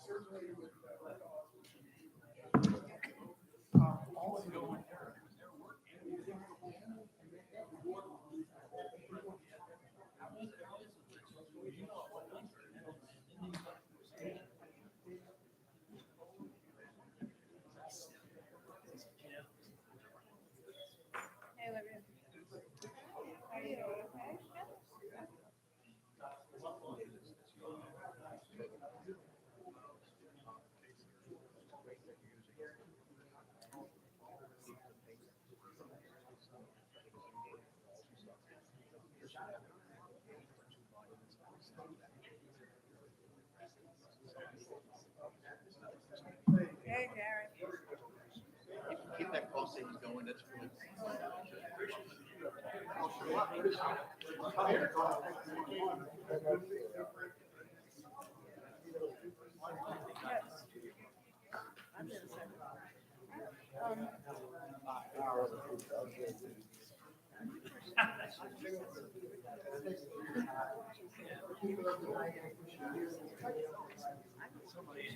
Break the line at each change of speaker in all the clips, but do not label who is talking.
Hey, Olivia. How are you? Okay? Hey, Gary.
Keep that call saying going, that's really.
Yes. I'm gonna send it.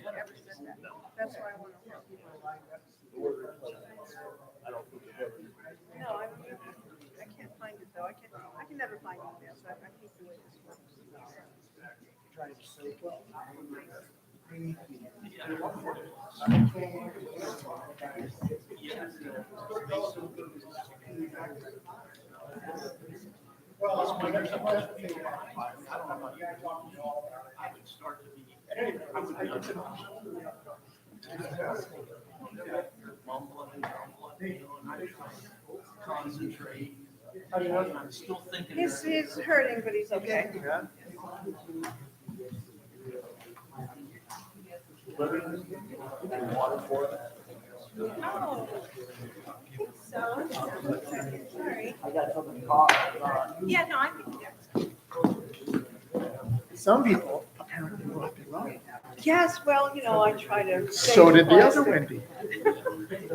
Ever said that. That's why I want to. No, I can't find it though. I can never find emails. I hate the way this works.
Concentrate. I'm still thinking.
He's hurting, but he's okay. Oh, I think so. Sorry.
I got something caught.
Yeah, no, I think yes.
Some people apparently walked it wrong.
Yes, well, I try to.
So
save
did the other
plastic.
Wendy.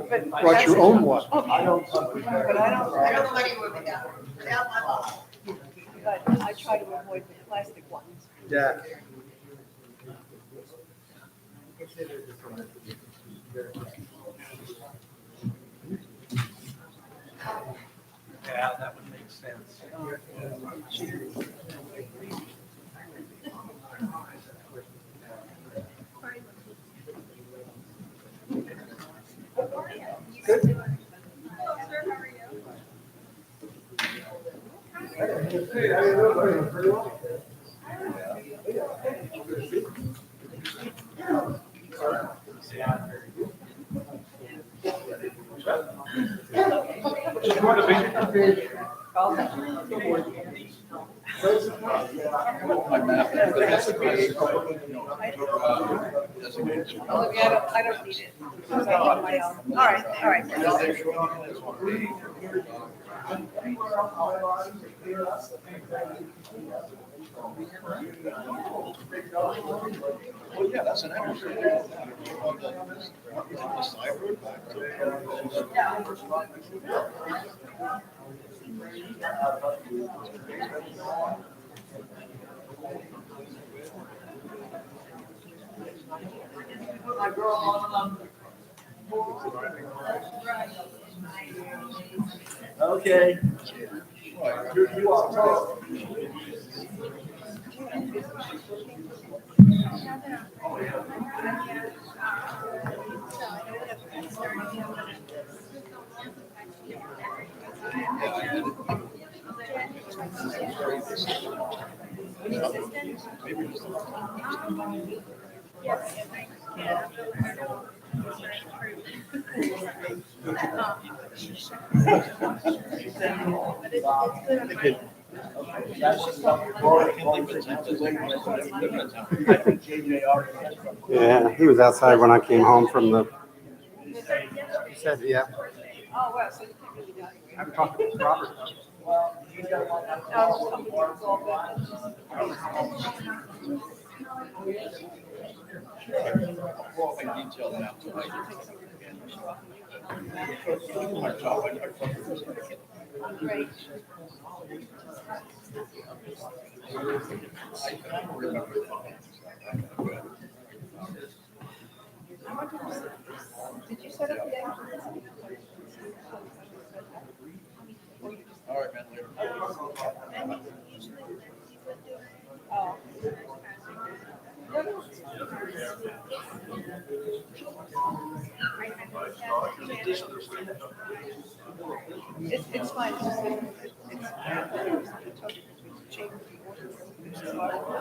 But
Brought your own one.
Okay. But I don't, but I try to avoid the plastic ones.
Yeah.
Yeah, that would make sense.
Hello, sir, how are you? Olivia, I don't need it. Because I have my own. All right, all right.
Well, yeah, that's an extra. The cyber back
Okay. You are.
Yeah, he was outside when I came home from the.
He said, yeah.
Oh, well, so you can't really do it.
I'm talking to Robert.
detailed out tonight.
Right. Did you set up the app?
All right, man, later.
Oh. It's fine. It's just that it's changed the order.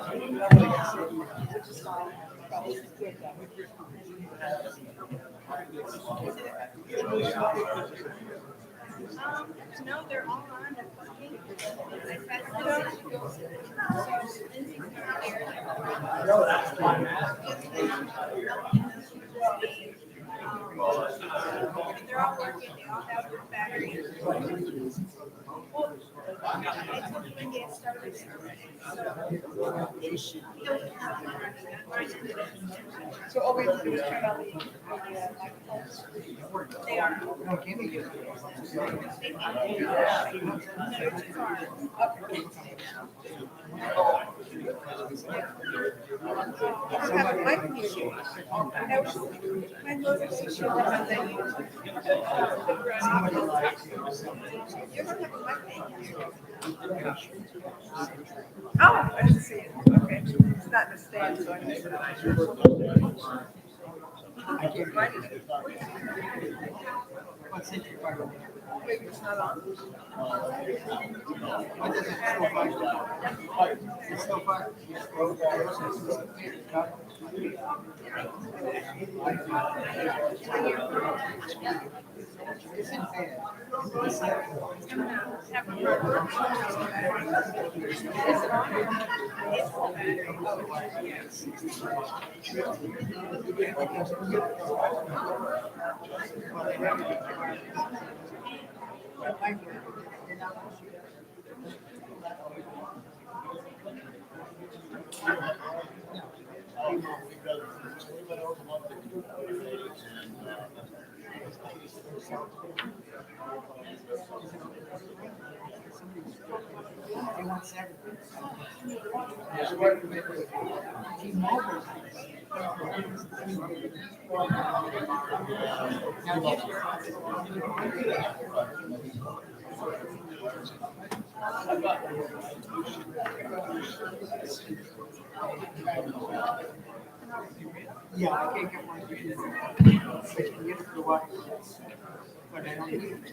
Which is fine. Probably good that way. No, they're all on. They're working. I passed it out. So Lindsay's not they're all working. They all have their batteries. Well, I told them to get started already. So all we have to do is turn on the microphones. They are.
No, can we get
I don't have a mic here. My notification on the you don't have a mic. Oh, I didn't see it. Okay. It's not in the stand, so I missed it.
I can't
Right.
What's it?
Wait, it's not on?
It's so far.
He wants everything. T-Mobile.
Yeah, I can't get one. I can get it for what? But I don't need it.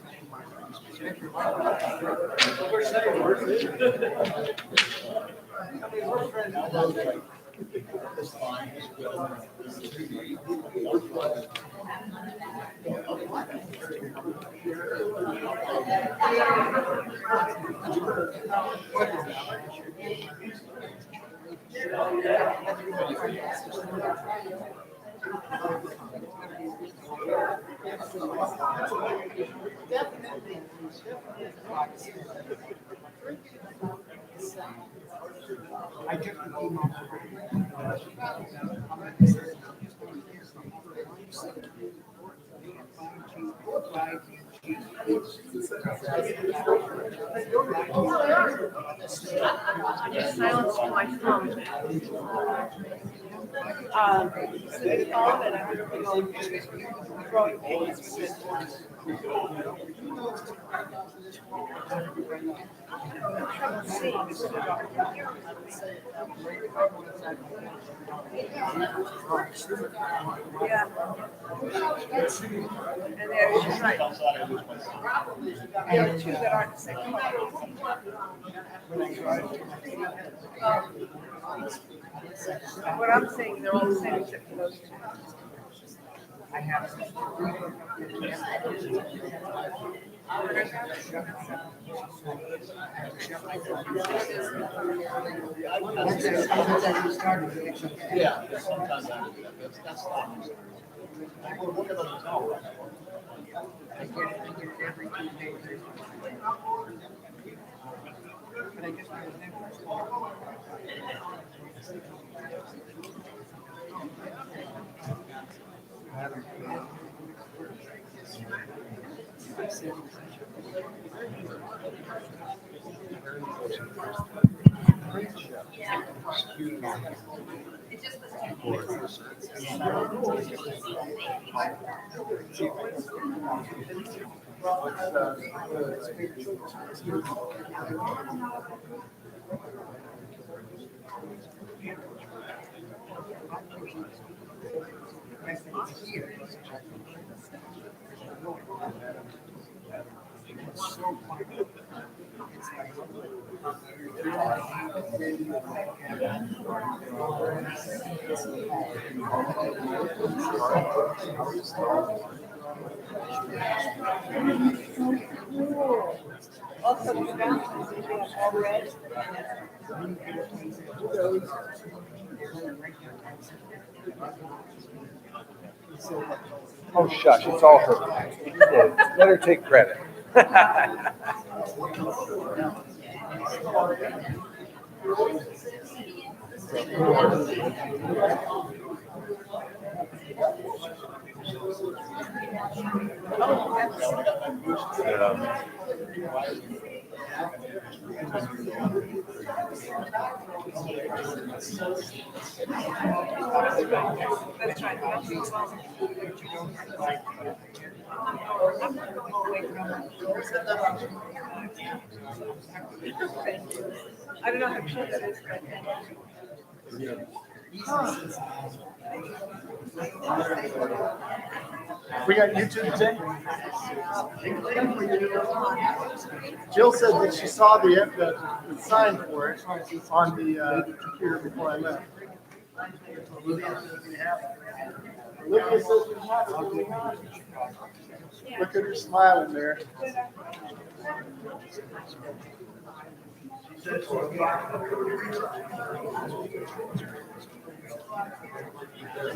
Especially I took the email.
I just silenced my phone. The phone and I'm going throwing things with it. Yeah. And there's just right. The other two that aren't the same. What I'm saying, they're all the same except for those two.
I have.
Yeah, sometimes I do that. That's fine. Well, look at them now.
I get it every 2 days. But I just was never.
Also, the balconies, they have all red.
Oh, shush, it's all her. Let her take credit.
That's right. I'm not going away from I don't know how true that is, but.
We got YouTube today? Jill said that she saw the sign for it on the computer before I left. Olivia says we have it going on. Look at her smiling there.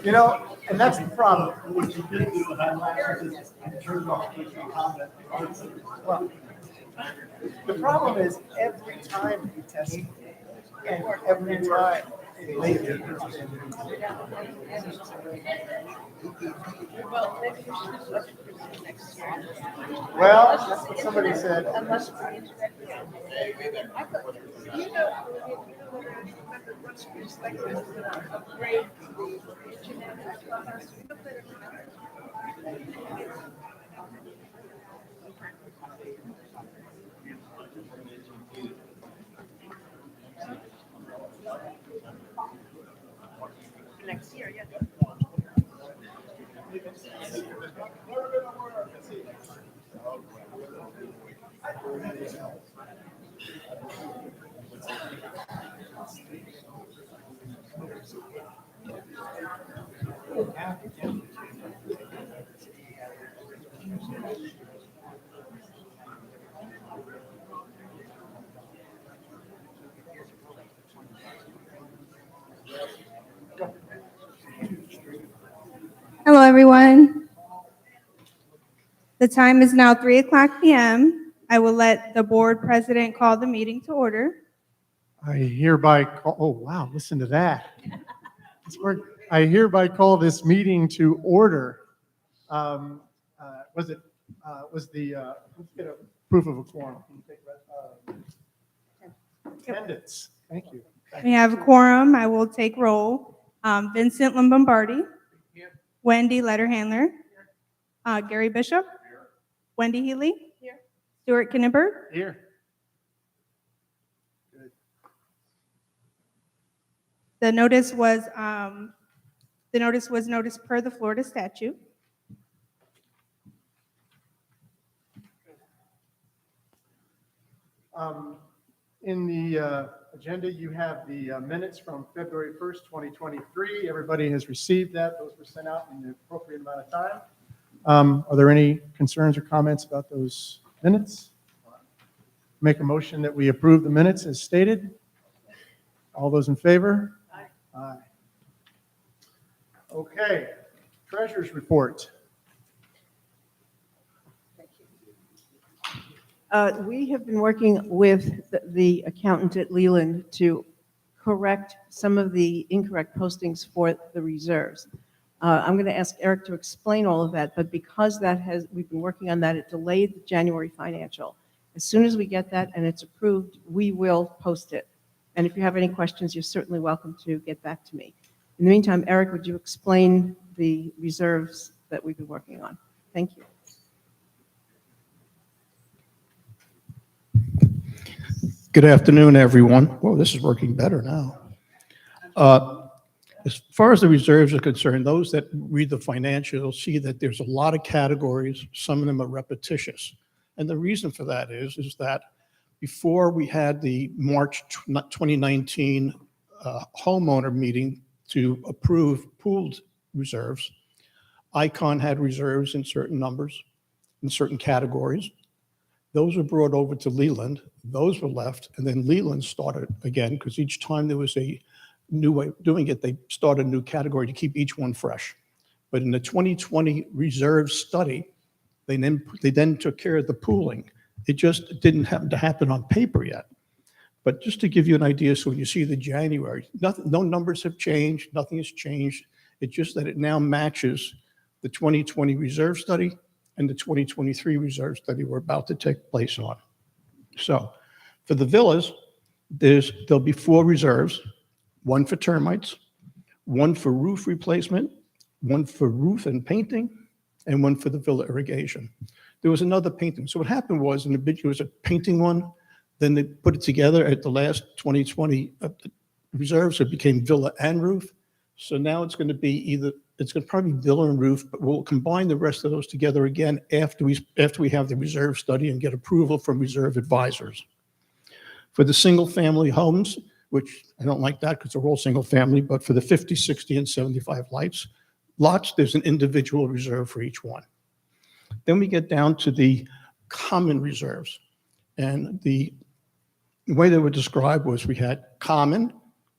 You know, and that's the problem. Well, the problem is every time we test it, and every time lately. Well, that's what somebody said.
You know, once we selected a grade, next year, yeah.
Hello, everyone. The time is now 3:00 p.m. I will let the board president call the meeting to order.
I hereby call, oh, wow, listen to that. I hereby call this meeting to order. Let's get a proof of a quorum. Can you take that? Attendance, thank you.
We have a quorum. I will take roll. Vincent Lombardi. Wendy Letterhandler. Gary Bishop. Wendy Healy.
Here.
Stuart Kinneberg.
Here.
The notice was noticed per the Florida statute.
In the agenda, you have the minutes from February 1st, 2023. Everybody has received that. Those were sent out in the appropriate amount of time. Are there any concerns or comments about those minutes? Make a motion that we approve the minutes as stated. All those in favor?
Aye.
Aye. Okay, treasurer's report.
We have been working with the accountant at Leland to correct some of the incorrect postings for the reserves. I'm going to ask Eric to explain all of that, but because we've been working on that, it delayed the January financial. As soon as we get that and it's approved, we will post it. And if you have any questions, you're certainly welcome to get back to me. In the meantime, Eric, would you explain the reserves that we've been working on? Thank you.
Good afternoon, everyone. Whoa, this is working better now. As far as the reserves are concerned, those that read the financials see that there's a lot of categories. Some of them are repetitious. And the reason for that is that before we had the March 2019 homeowner meeting to approve pooled reserves, Icon had reserves in certain numbers, in certain categories. Those were brought over to Leland. Those were left, and then Leland started again, because each time there was a new way of doing it, they started a new category to keep each one fresh. But in the 2020 reserve study, they then took care of the pooling. It just didn't happen to happen on paper yet. But just to give you an idea, so when you see the January, no numbers have changed, nothing has changed. It's just that it now matches the 2020 reserve study and the 2023 reserve study we're about to take place on. So for the villas, there'll be 4 reserves, 1 for termites, 1 for roof replacement, 1 for roof and painting, and 1 for the villa irrigation. There was another painting. So what happened was, in the bid, it was a painting one, then they put it together at the last 2020 reserves, so it became villa and roof. So now it's going to be it's going to probably be villa and roof, but we'll combine the rest of those together again after we have the reserve study and get approval from reserve advisors. For the single family homes, which I don't like that because they're all single family, but for the 50, 60, and 75 lots, there's an individual reserve for each one. Then we get down to the common reserves. And the way they were described was we had common,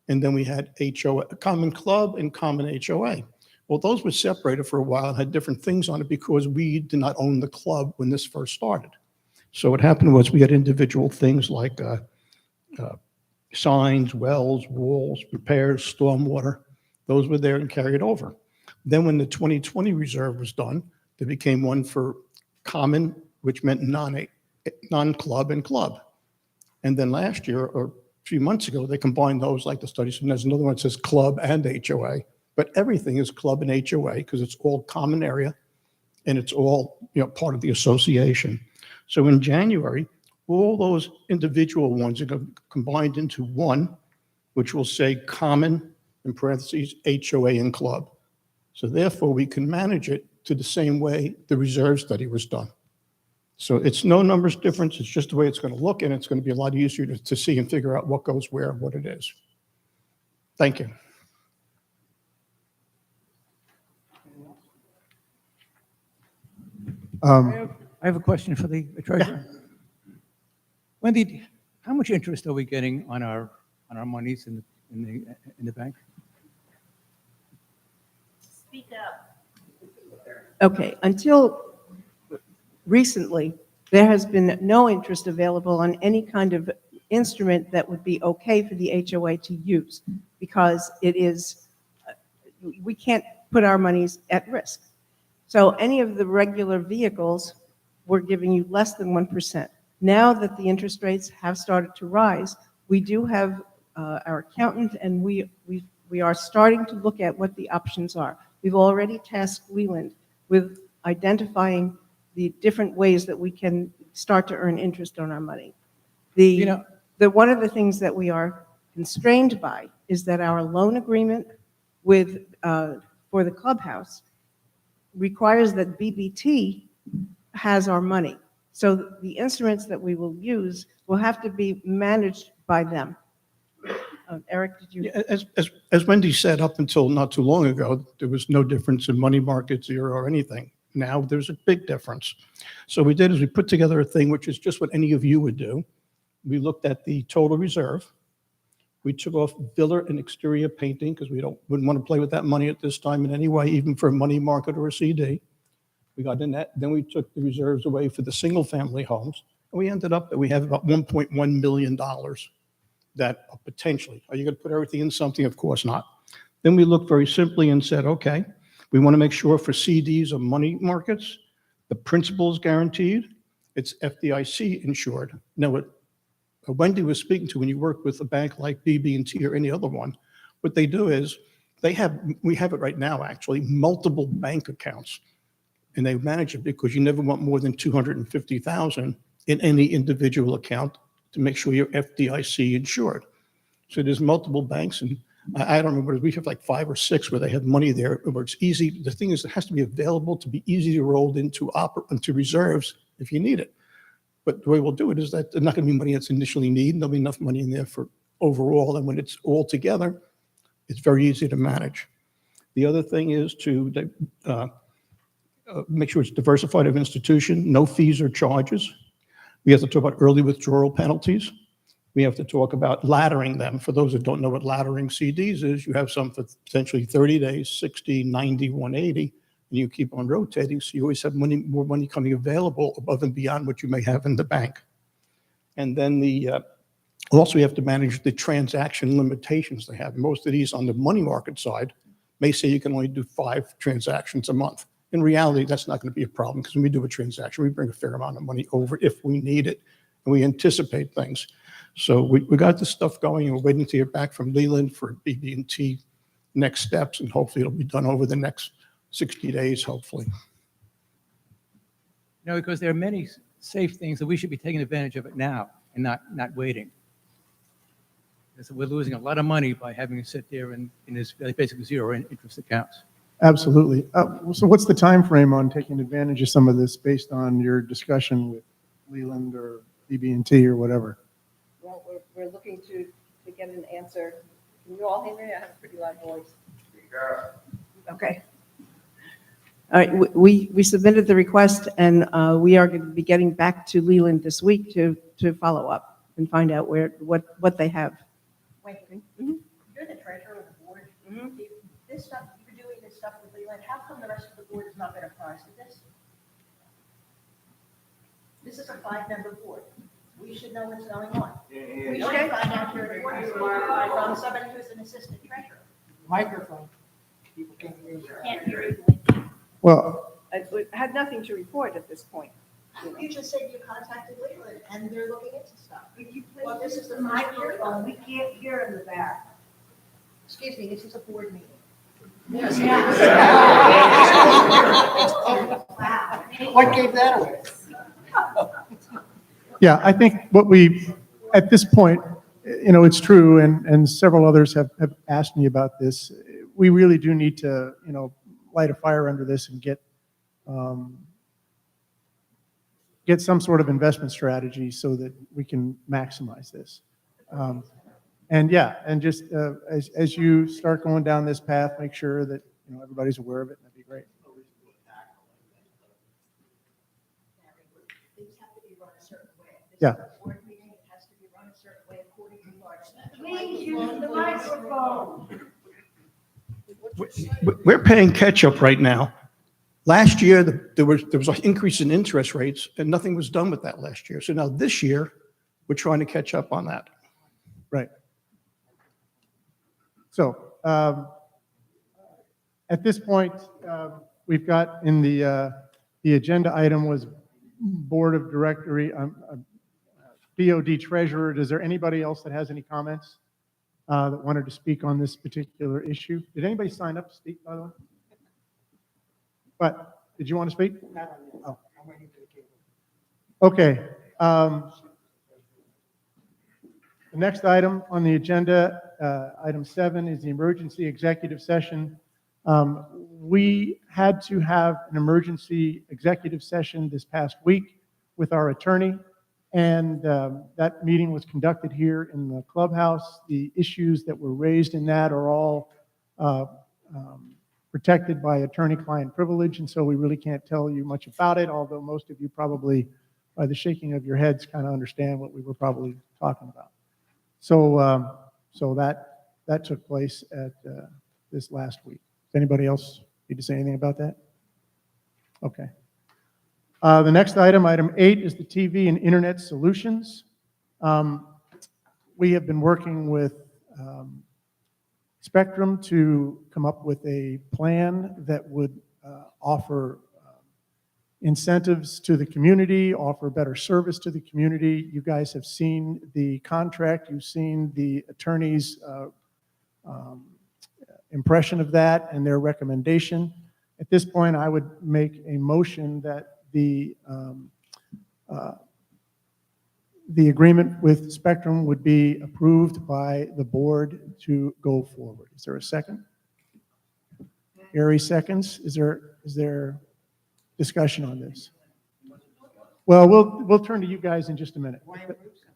and then we had HOA, common club and common HOA. Well, those were separated for a while and had different things on it because we did not own the club when this first started. So what happened was we had individual things like signs, wells, walls, repairs, stormwater. Those were there and carried over. Then when the 2020 reserve was done, there became one for common, which meant non-club and club. And then last year, or a few months ago, they combined those like the studies. And there's another one that says club and HOA, but everything is club and HOA because it's all common area and it's all part of the association. So in January, all those individual ones are combined into one, which will say common, in parentheses, HOA and club. So therefore, we can manage it to the same way the reserve study was done. So it's no numbers difference, it's just the way it's going to look, and it's going to be a lot easier to see and figure out what goes where and what it is. Thank you.
I have a question for the treasurer. Wendy, how much interest are we getting on our monies in the bank?
Speak up.
Okay, until recently, there has been no interest available on any kind of instrument that would be okay for the HOA to use because it is, we can't put our monies at risk. So any of the regular vehicles, we're giving you less than 1%. Now that the interest rates have started to rise, we do have our accountant and we are starting to look at what the options are. We've already tasked Leland with identifying the different ways that we can start to earn interest on our money. One of the things that we are constrained by is that our loan agreement with for the clubhouse requires that BBT has our money. So the instruments that we will use will have to be managed by them. Eric, did you?
Yeah, as Wendy said, up until not too long ago, there was no difference in money market, zero or anything. Now there's a big difference. So what we did is we put together a thing which is just what any of you would do. We looked at the total reserve. We took off villa and exterior painting because we wouldn't want to play with that money at this time in any way, even for a money market or a CD. We got in that. Then we took the reserves away for the single family homes. And we ended up that we have about $1.1 million that potentially, are you going to put everything in something? Of course not. Then we looked very simply and said, okay, we want to make sure for CDs or money markets, the principal is guaranteed. It's FDIC insured. Now, Wendy was speaking to, when you work with a bank like BB&T or any other one, what they do is we have it right now, actually, multiple bank accounts. And they manage it because you never want more than 250,000 in any individual account to make sure you're FDIC insured. So there's multiple banks, and I don't remember, we have like 5 or 6 where they have money there, where it's easy. The thing is, it has to be available to be easy to roll into reserves if you need it. But the way we'll do it is that there's not going to be money that's initially needed. There'll be enough money in there for overall, and when it's all together, it's very easy to manage. The other thing is to make sure it's diversified of institution, no fees or charges. We have to talk about early withdrawal penalties. We have to talk about laddering them. For those that don't know what laddering CDs is, you have some for potentially 30 days, 60, 90, 180, and you keep on rotating, so you always have more money coming available above and beyond what you may have in the bank. And then also we have to manage the transaction limitations they have. Most of these on the money market side may say you can only do 5 transactions a month. In reality, that's not going to be a problem, because when we do a transaction, we bring a fair amount of money over if we need it, and we anticipate things. So we got this stuff going, and we're waiting to hear back from Leland for BB&T next steps, and hopefully it'll be done over the next 60 days, hopefully.
Because there are many safe things that we should be taking advantage of it now and not waiting. Because we're losing a lot of money by having to sit there in this basically zero interest accounts.
Absolutely. So what's the time frame on taking advantage of some of this based on your discussion with Leland or BB&T or whatever?
Well, we're looking to get an answer. Can you all hear me? I have a pretty loud voice. Okay. All right, we submitted the request, and we are going to be getting back to Leland this week to follow up and find out what they have.
Wait,
Mhm.
you're the treasurer of the board.
Mhm.
This stuff, you're doing this stuff with Leland, how come the rest of the board has not been apprised of this? This is a 5-member board. We should know what's going on. We should find out your board from somebody who's an assistant treasurer.
Microphone. People can't hear you.
Can't hear you.
Well,
I had nothing to report at this point.
You just said you contacted Leland and they're looking into stuff.
Well, this is the microphone, we can't hear in the back.
Excuse me, this is a board meeting.
Wow.
What gave that away?
yeah, I think at this point, it's true, and several others have asked me about this. We really do need to, light a fire under this and get some sort of investment strategy so that we can maximize this. And just as you start going down this path, make sure that everybody's aware of it, and that'd be great.
Things have to be run a certain way. This
Yeah.
is a board meeting, it has to be run a certain way according to our statute.
Please use the microphone.
We're paying catch-up right now. Last year, there was an increase in interest rates, and nothing was done with that last year. So now this year, we're trying to catch up on that.
Right. So at this point, we've got in the agenda item was Board of Directory, BOD Treasurer. Is there anybody else that has any comments that wanted to speak on this particular issue? Did anybody sign up to speak, by the way? But did you want to speak? Oh. Okay. The next item on the agenda, item 7, is the emergency executive session. We had to have an emergency executive session this past week with our attorney, and that meeting was conducted here in the clubhouse. The issues that were raised in that are all protected by attorney-client privilege, and so we really can't tell you much about it, although most of you probably, by the shaking of your heads, kind of understand what we were probably talking about. So that took place at this last week. Does anybody else need to say anything about that? Okay. The next item, item 8, is the TV and Internet solutions. We have been working with Spectrum to come up with a plan that would offer incentives to the community, offer better service to the community. You guys have seen the contract, you've seen the attorney's impression of that and their recommendation. At this point, I would make a motion that the agreement with Spectrum would be approved by the board to go forward. Is there a second? Gary seconds. Is there discussion on this? Well, we'll turn to you guys in just a minute.
Why approve something?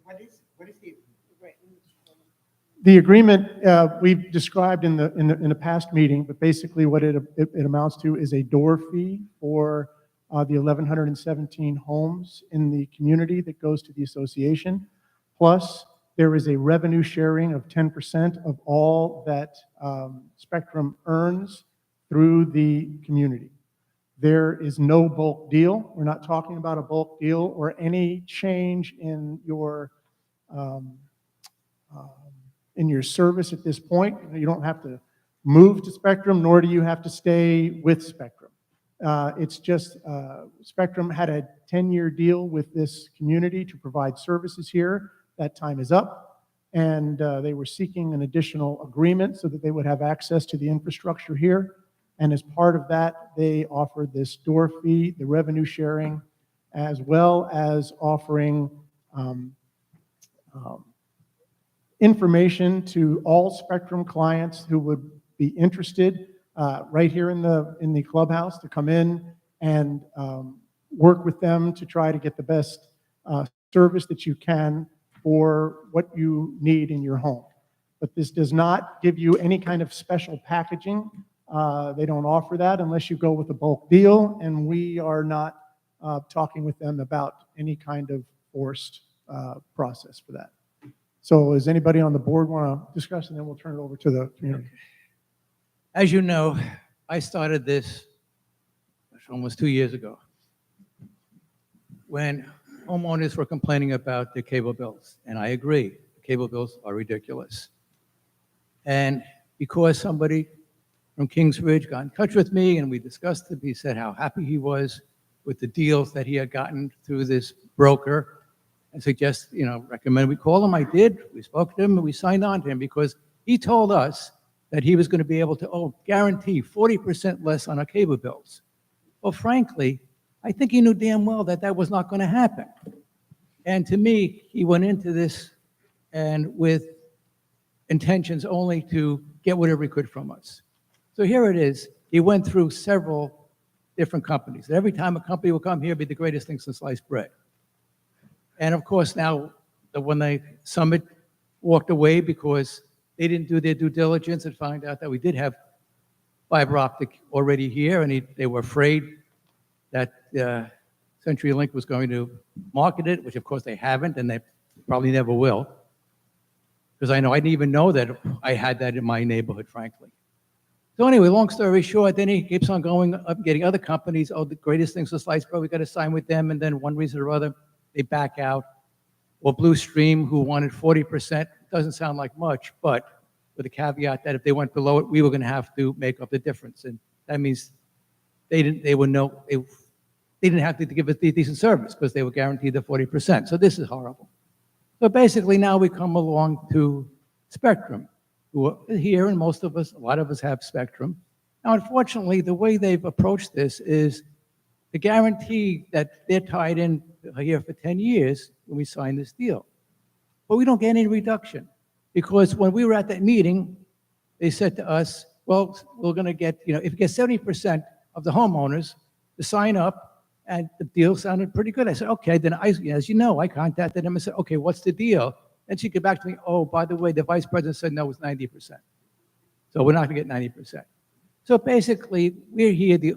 What is the?
The agreement we've described in the past meeting, but basically what it amounts to is a door fee for the 1,117 homes in the community that goes to the association. Plus, there is a revenue sharing of 10% of all that Spectrum earns through the community. There is no bulk deal. We're not talking about a bulk deal or any change in your service at this point. You don't have to move to Spectrum, nor do you have to stay with Spectrum. It's just Spectrum had a 10-year deal with this community to provide services here. That time is up, and they were seeking an additional agreement so that they would have access to the infrastructure here. And as part of that, they offered this door fee, the revenue sharing, as well as offering information to all Spectrum clients who would be interested right here in the clubhouse to come in and work with them to try to get the best service that you can for what you need in your home. But this does not give you any kind of special packaging. They don't offer that unless you go with a bulk deal, and we are not talking with them about any kind of forced process for that. So does anybody on the board want to discuss, and then we'll turn it over to the community.
As you know, I started this almost 2 years ago when homeowners were complaining about their cable bills. And I agree, the cable bills are ridiculous. And because somebody from Kingsbridge got in touch with me and we discussed it, he said how happy he was with the deals that he had gotten through this broker and recommend we call him. I did. We spoke to him and we signed on to him because he told us that he was going to be able to guarantee 40% less on our cable bills. Well, frankly, I think he knew damn well that that was not going to happen. And to me, he went into this and with intentions only to get whatever he could from us. So here it is. He went through several different companies. Every time a company will come here, it'd be the greatest thing since sliced bread. And of course, now when the Summit walked away because they didn't do their due diligence and found out that we did have fiber optic already here, and they were afraid that CenturyLink was going to market it, which of course they haven't, and they probably never will. Because I didn't even know that I had that in my neighborhood, frankly. So anyway, long story short, then he keeps on going up, getting other companies. The greatest things for sliced bread, we got to sign with them, and then one reason or other, they back out. Or Blue Stream, who wanted 40%, doesn't sound like much, but with the caveat that if they went below it, we were going to have to make up the difference. And that means they didn't have to give us a decent service because they were guaranteed the 40%. So this is horrible. So basically now we come along to Spectrum, who are here, and a lot of us have Spectrum. Now, unfortunately, the way they've approached this is the guarantee that they're tied in here for 10 years when we sign this deal. But we don't get any reduction because when we were at that meeting, they said to us, well, we're going to get, if you get 70% of the homeowners to sign up, and the deal sounded pretty good. I said, okay, then as you know, I contacted them and said, okay, what's the deal? And she came back to me, oh, by the way, the vice president said no, it's 90%. So we're not going to get 90%. So basically, we're here to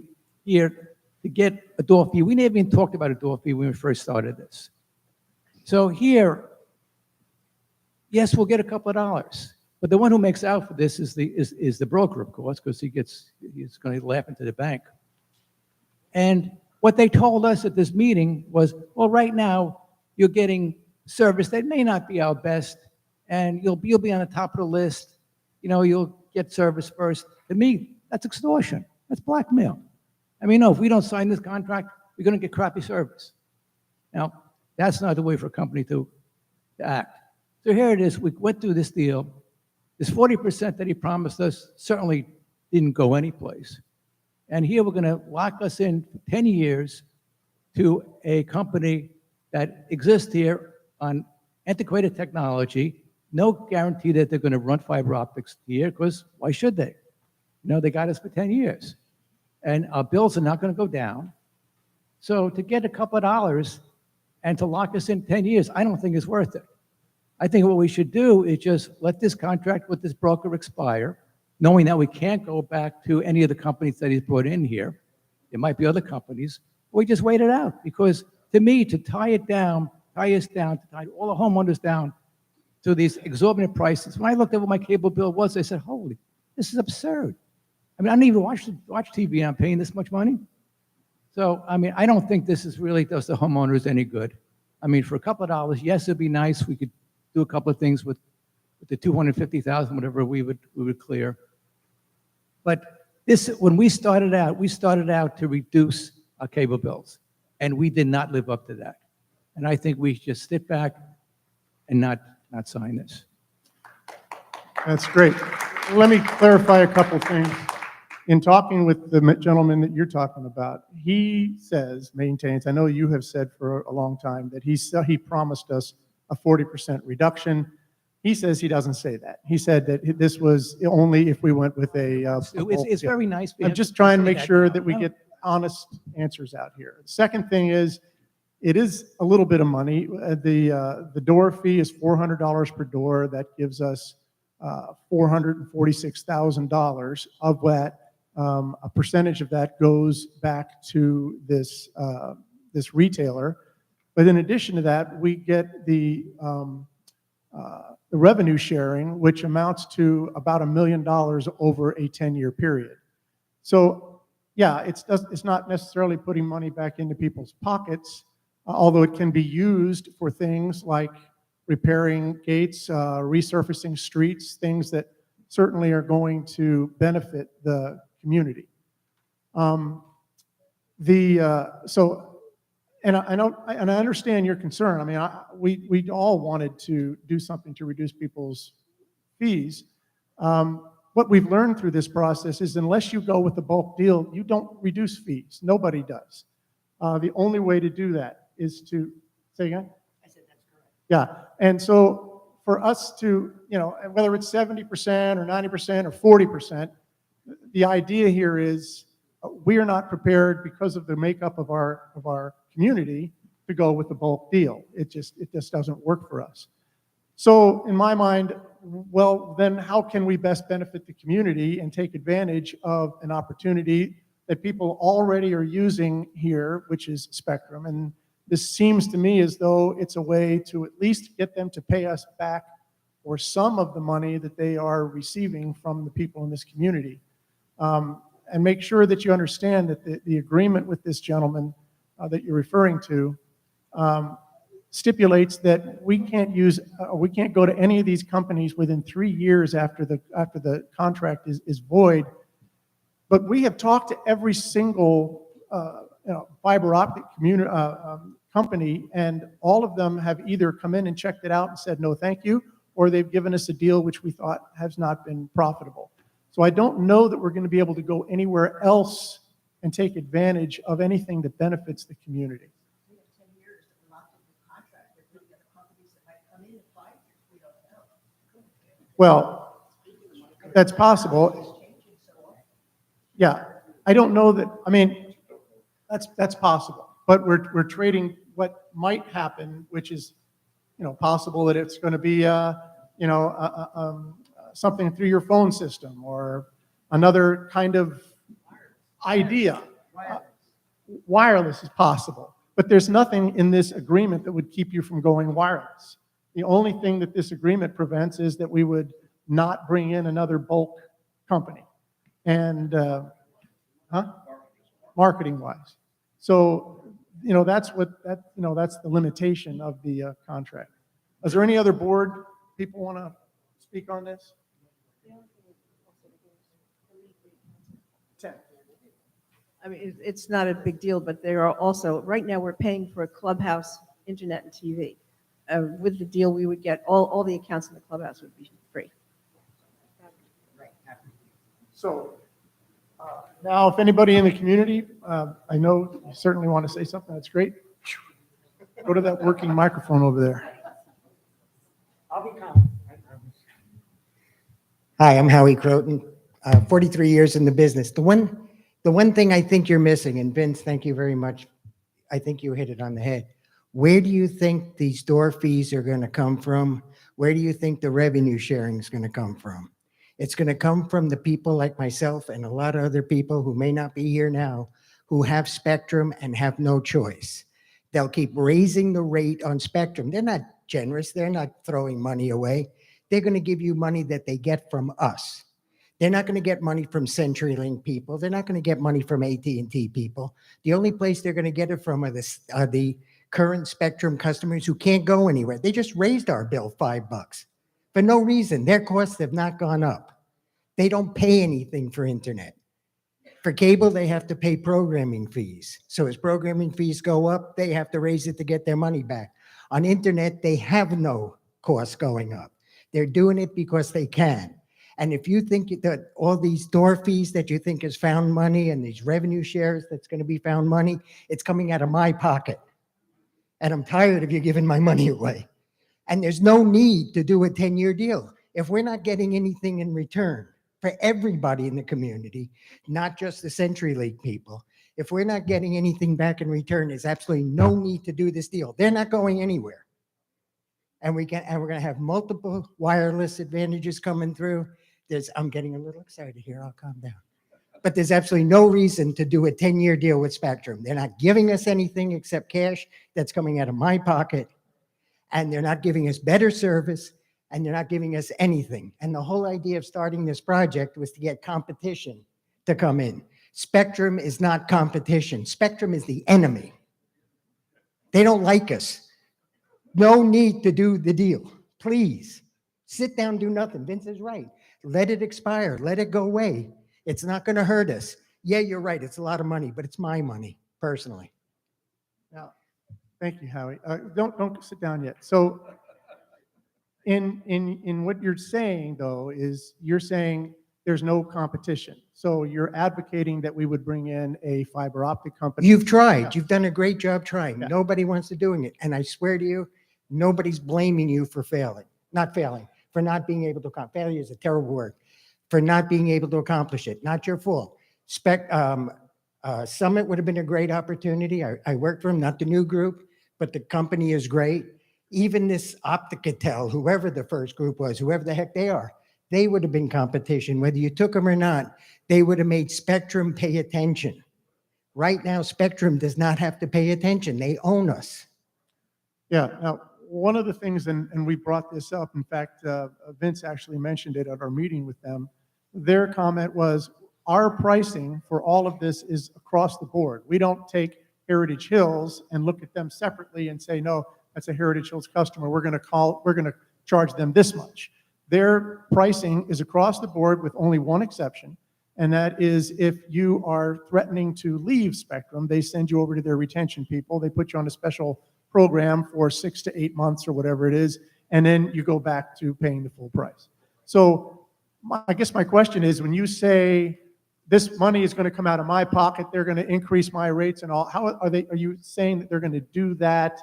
get a door fee. We never even talked about a door fee when we first started this. So here, yes, we'll get a couple of dollars. But the one who makes out for this is the broker, of course, because he's going to laugh into the bank. And what they told us at this meeting was, well, right now, you're getting service that may not be our best, and you'll be on the top of the list. You'll get service first. To me, that's extortion. That's blackmail. I mean, no, if we don't sign this contract, we're going to get crappy service. Now, that's not the way for a company to act. So here it is, we went through this deal. This 40% that he promised us certainly didn't go anyplace. And here we're going to lock us in for 10 years to a company that exists here on antiquated technology. No guarantee that they're going to run fiber optics here, because why should they? You know, they got us for 10 years. And our bills are not going to go down. So to get a couple of dollars and to lock us in 10 years, I don't think it's worth it. I think what we should do is just let this contract with this broker expire, knowing that we can't go back to any of the companies that he's brought in here. There might be other companies. We just wait it out, because to me, to tie us down, to tie all the homeowners down to these exorbitant prices. When I looked at what my cable bill was, I said, holy, this is absurd. I mean, I don't even watch TV and I'm paying this much money. So, I mean, I don't think this is really does the homeowners any good. I mean, for a couple of dollars, yes, it'd be nice. We could do a couple of things with the 250,000, whatever we would clear. But this, when we started out to reduce our cable bills, and we did not live up to that. And I think we should just sit back and not sign this.
That's great. Let me clarify a couple things. In talking with the gentleman that you're talking about, he maintains, I know you have said for a long time, that he promised us a 40% reduction. He says he doesn't say that. He said that this was only if we went with a
It's very nice. for
I'm
him
just trying to
say
make
that
sure
now.
that we
No.
get honest answers out here. The second thing is, it is a little bit of money. The door fee is $400 per door. That gives us $446,000. Of that, a percentage of that goes back to this retailer. But in addition to that, we get the revenue sharing, which amounts to about $1 million over a 10-year period. So, yeah, it's not necessarily putting money back into people's pockets, although it can be used for things like repairing gates, resurfacing streets, things that certainly are going to benefit the community. And I understand your concern. I mean, we all wanted to do something to reduce people's fees. What we've learned through this process is unless you go with the bulk deal, you don't reduce fees. Nobody does. The only way to do that is to, say again?
I said that's correct.
Yeah, and so for us to, whether it's 70% or 90% or 40%, the idea here is we are not prepared because of the makeup of our community to go with the bulk deal. It just doesn't work for us. So in my mind, well, then how can we best benefit the community and take advantage of an opportunity that people already are using here, which is Spectrum? And this seems to me as though it's a way to at least get them to pay us back for some of the money that they are receiving from the people in this community. And make sure that you understand that the agreement with this gentleman that you're referring to stipulates that we can't go to any of these companies within 3 years after the contract is void. But we have talked to every single fiber optic company, and all of them have either come in and checked it out and said no thank you, or they've given us a deal which we thought has not been profitable. So I don't know that we're going to be able to go anywhere else and take advantage of anything that benefits the community.
We have 10 years that we're locked into the contract. There's really other companies that might come in 5 years. We don't know.
Well, that's possible.
It's changing so often.
Yeah, I don't know that. I mean, that's possible. But we're trading what might happen, which is, possible that it's going to be, something through your phone system or another kind of idea. Wireless is possible, but there's nothing in this agreement that would keep you from going wireless. The only thing that this agreement prevents is that we would not bring in another bulk company, and marketing wise. So, that's that's the limitation of the contract. Is there any other board people want to speak on this? 10.
I mean, it's not a big deal, but there are also, right now, we're paying for a Clubhouse, internet and TV. With the deal, we would get, all the accounts in the Clubhouse would be free.
So now, if anybody in the community, I know you certainly want to say something, that's great. Go to that working microphone over there.
I'll be calm. Hi, I'm Howie Croton, 43 years in the business. The one thing I think you're missing, and Vince, thank you very much. I think you hit it on the head. Where do you think these door fees are going to come from? Where do you think the revenue sharing is going to come from? It's going to come from the people like myself and a lot of other people who may not be here now, who have Spectrum and have no choice. They'll keep raising the rate on Spectrum. They're not generous. They're not throwing money away. They're going to give you money that they get from us. They're not going to get money from CenturyLink people. They're not going to get money from AT&T people. The only place they're going to get it from are the current Spectrum customers who can't go anywhere. They just raised our bill $5 for no reason. Their costs have not gone up. They don't pay anything for internet. For cable, they have to pay programming fees. So as programming fees go up, they have to raise it to get their money back. On internet, they have no costs going up. They're doing it because they can. And if you think that all these door fees that you think is found money and these revenue shares that's going to be found money, it's coming out of my pocket. And I'm tired of you giving my money away. And there's no need to do a 10-year deal. If we're not getting anything in return for everybody in the community, not just the CenturyLink people, if we're not getting anything back in return, there's absolutely no need to do this deal. They're not going anywhere. And we're going to have multiple wireless advantages coming through. I'm getting a little excited here. I'll calm down. But there's absolutely no reason to do a 10-year deal with Spectrum. They're not giving us anything except cash that's coming out of my pocket. And they're not giving us better service. And they're not giving us anything. And the whole idea of starting this project was to get competition to come in. Spectrum is not competition. Spectrum is the enemy. They don't like us. No need to do the deal. Please sit down, do nothing. Vince is right. Let it expire. Let it go away. It's not going to hurt us. Yeah, you're right. It's a lot of money, but it's my money personally.
Now, thank you, Howie. Don't sit down yet. So in what you're saying, though, is you're saying there's no competition. So you're advocating that we would bring in a fiber optic company.
You've tried. You've done a great job trying.
Yeah.
Nobody wants to doing it. And I swear to you, nobody's blaming you for failing. Not failing, for not being able to accomplish. Failure is a terrible word. For not being able to accomplish it. Not your fault. Summit would have been a great opportunity. I worked for them, not the new group, but the company is great. Even this Opticatel, whoever the first group was, whoever the heck they are, they would have been competition. Whether you took them or not, they would have made Spectrum pay attention. Right now, Spectrum does not have to pay attention. They own us.
Yeah. Now, one of the things, and we brought this up, in fact, Vince actually mentioned it at our meeting with them. Their comment was, our pricing for all of this is across the board. We don't take Heritage Hills and look at them separately and say, no, that's a Heritage Hills customer. We're going to charge them this much. Their pricing is across the board with only one exception, and that is if you are threatening to leave Spectrum, they send you over to their retention people. They put you on a special program for 6 to 8 months or whatever it is, and then you go back to paying the full price. So I guess my question is, when you say this money is going to come out of my pocket, they're going to increase my rates and all, how are you saying that they're going to do that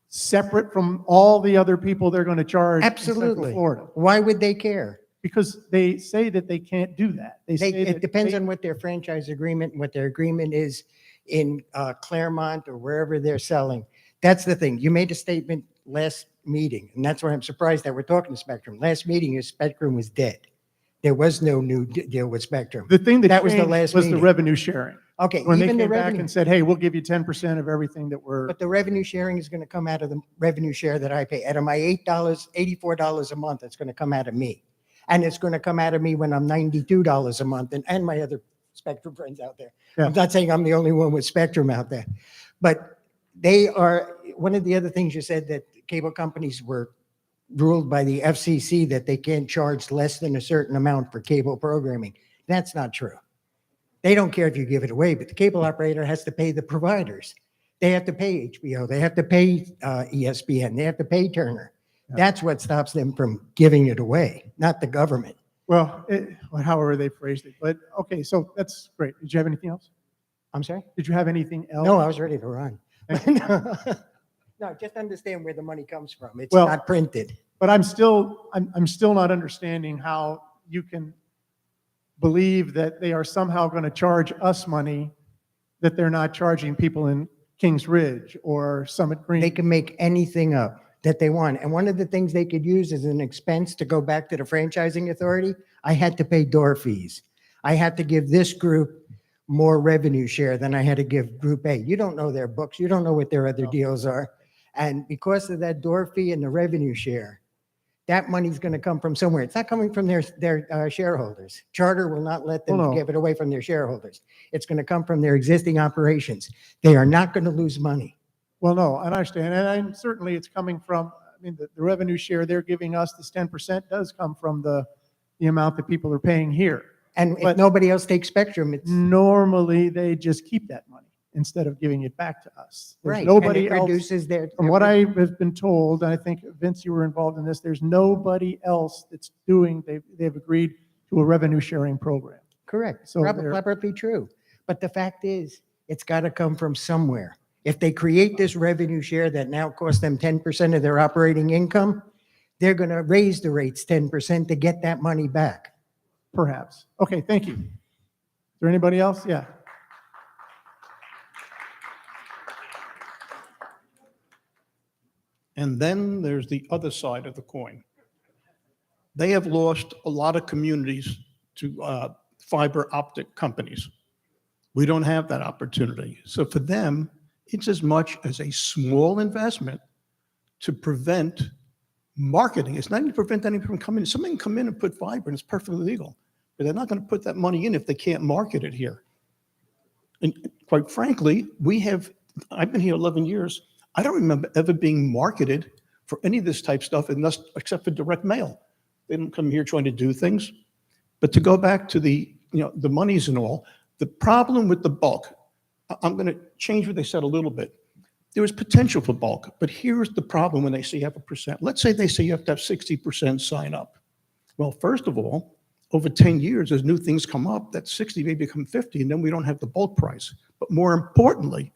separate from all the other people they're going to charge in Central
Absolutely.
Florida?
Why would they care?
Because they say that they can't do that.
It depends on what their franchise agreement, what their agreement is in Claremont or wherever they're selling. That's the thing. You made a statement last meeting, and that's why I'm surprised that we're talking to Spectrum. Last meeting, your Spectrum was dead. There was no new deal with Spectrum.
The thing that
was the
changed
last
was
meeting.
the revenue sharing.
Okay,
When they
even the
came back
revenue,
and said, hey, we'll give you 10% of everything that we're,
but the revenue sharing is going to come out of the revenue share that I pay. Out of my $84 a month, it's going to come out of me. And it's going to come out of me when I'm $92 a month, and my other Spectrum friends out there.
Yeah.
I'm not saying I'm the only one with Spectrum out there, but they are, one of the other things you said, that cable companies were ruled by the FCC that they can't charge less than a certain amount for cable programming. That's not true. They don't care if you give it away, but the cable operator has to pay the providers. They have to pay HBO, they have to pay ESPN, they have to pay Turner.
Yeah.
That's what stops them from giving it away, not the government.
Well, however they phrased it, but okay, so that's great. Did you have anything else?
I'm sorry?
Did you have anything else?
No, I was ready to run.
Thank
No, just understand where the money comes from. It's
Well-
not printed.
But I'm still not understanding how you can believe that they are somehow going to charge us money that they're not charging people in Kings Ridge or Summit Green.
They can make anything up that they want. And one of the things they could use as an expense to go back to the franchising authority, I had to pay door fees. I had to give this group more revenue share than I had to give Group A. You don't know their books. You don't know what their other deals are. And because of that door fee and the revenue share, that money's going to come from somewhere. It's not coming from their shareholders. Charter will not let them
Well, no.
give it away from their shareholders. It's going to come from their existing operations. They are not going to lose money.
Well, no, I understand. And certainly it's coming from, I mean, the revenue share they're giving us, this 10% does come from the amount that people are paying here.
And if
But-
nobody else takes Spectrum, it's
Normally, they just keep that money instead of giving it back to us. There's
right.
nobody
And it
else.
reduces their.
From what I have been told, and I think Vince, you were involved in this, there's nobody else that's doing, they've agreed to a revenue sharing program.
Correct.
So
Probably,
they're-
probably true. But the fact is, it's got to come from somewhere. If they create this revenue share that now costs them 10% of their operating income, they're going to raise the rates 10% to get that money back.
Perhaps. Okay, thank you. Is there anybody else? Yeah.
And then there's the other side of the coin. They have lost a lot of communities to fiber optic companies. We don't have that opportunity. So for them, it's as much as a small investment to prevent marketing. It's not even to prevent anyone from coming in. Somebody can come in and put fiber and it's perfectly legal, but they're not going to put that money in if they can't market it here. And quite frankly, I've been here 11 years. I don't remember ever being marketed for any of this type stuff except for direct mail. They don't come here trying to do things. But to go back to the monies and all, the problem with the bulk, I'm going to change what they said a little bit. There is potential for bulk, but here's the problem when they say you have 1%. Let's say they say you have to have 60% sign up. Well, first of all, over 10 years, as new things come up, that 60 may become 50, and then we don't have the bulk price. But more importantly,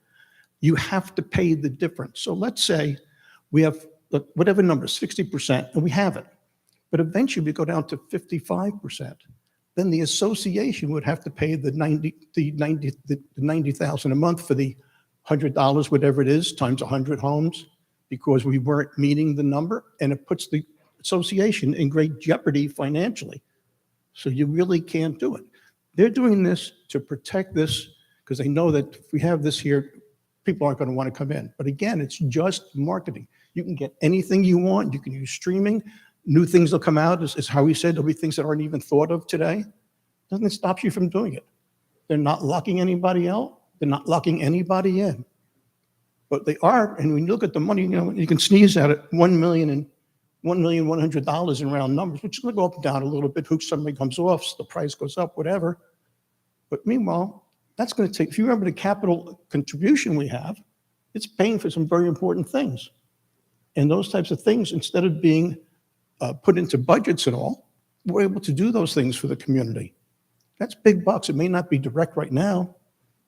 you have to pay the difference. So let's say we have whatever number, 60%, and we have it. But eventually we go down to 55%. Then the association would have to pay the 90,000 a month for the $100, whatever it is, times 100 homes, because we weren't meeting the number, and it puts the association in great jeopardy financially. So you really can't do it. They're doing this to protect this because they know that if we have this here, people aren't going to want to come in. But again, it's just marketing. You can get anything you want. You can use streaming. New things will come out, as Howie said. There'll be things that aren't even thought of today. Doesn't stop you from doing it. They're not locking anybody out. They're not locking anybody in. But they are, and when you look at the money, you can sneeze at it, $1,100,000 in round numbers, which is going to go up and down a little bit. Somebody comes off, the price goes up, whatever. But meanwhile, that's going to take, if you remember the capital contribution we have, it's paying for some very important things. And those types of things, instead of being put into budgets and all, we're able to do those things for the community. That's big bucks. It may not be direct right now,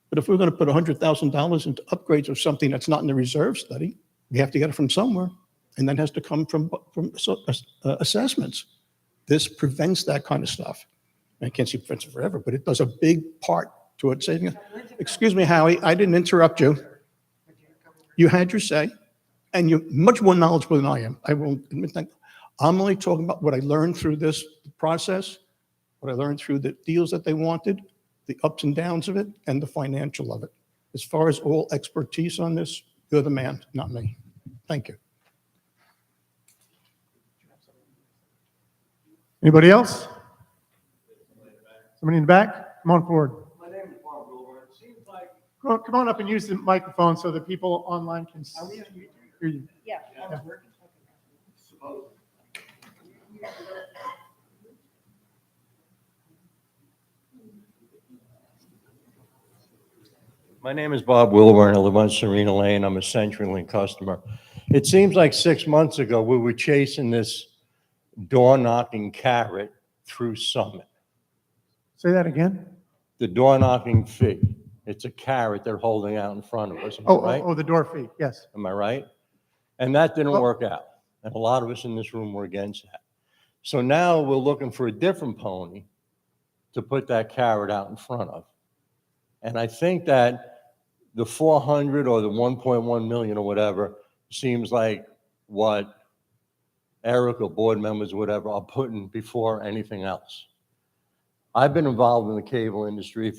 but if we're going to put $100,000 into upgrades of something that's not in the reserve study, we have to get it from somewhere, and that has to come from assessments. This prevents that kind of stuff. I can't see prevents it forever, but it does a big part towards saving it. Excuse me, Howie, I didn't interrupt you. You had your say, and you're much more knowledgeable than I am. I will admit that. I'm only talking about what I learned through this process, what I learned through the deals that they wanted, the ups and downs of it, and the financial of it. As far as all expertise on this, you're the man, not me. Thank you.
Anybody else? Somebody in the back? Come on forward.
My name is Bob Wilbur. It seems like
Come on up and use the microphone so that people online can hear you.
Yeah.
supposedly. My name is Bob Wilburn. I live on Serena Lane. I'm a CenturyLink customer. It seems like 6 months ago, we were chasing this door-knocking carrot through Summit.
Say that again?
The door-knocking fee. It's a carrot they're holding out in front of us. Am I right?
Oh, the door fee, yes.
Am I right? And that didn't
Oh.
work out. And a lot of us in this room were against that. So now we're looking for a different pony to put that carrot out in front of. And I think that the 400 or the 1.1 million or whatever seems like what Eric or board members or whatever are putting before anything else. I've been involved in the cable industry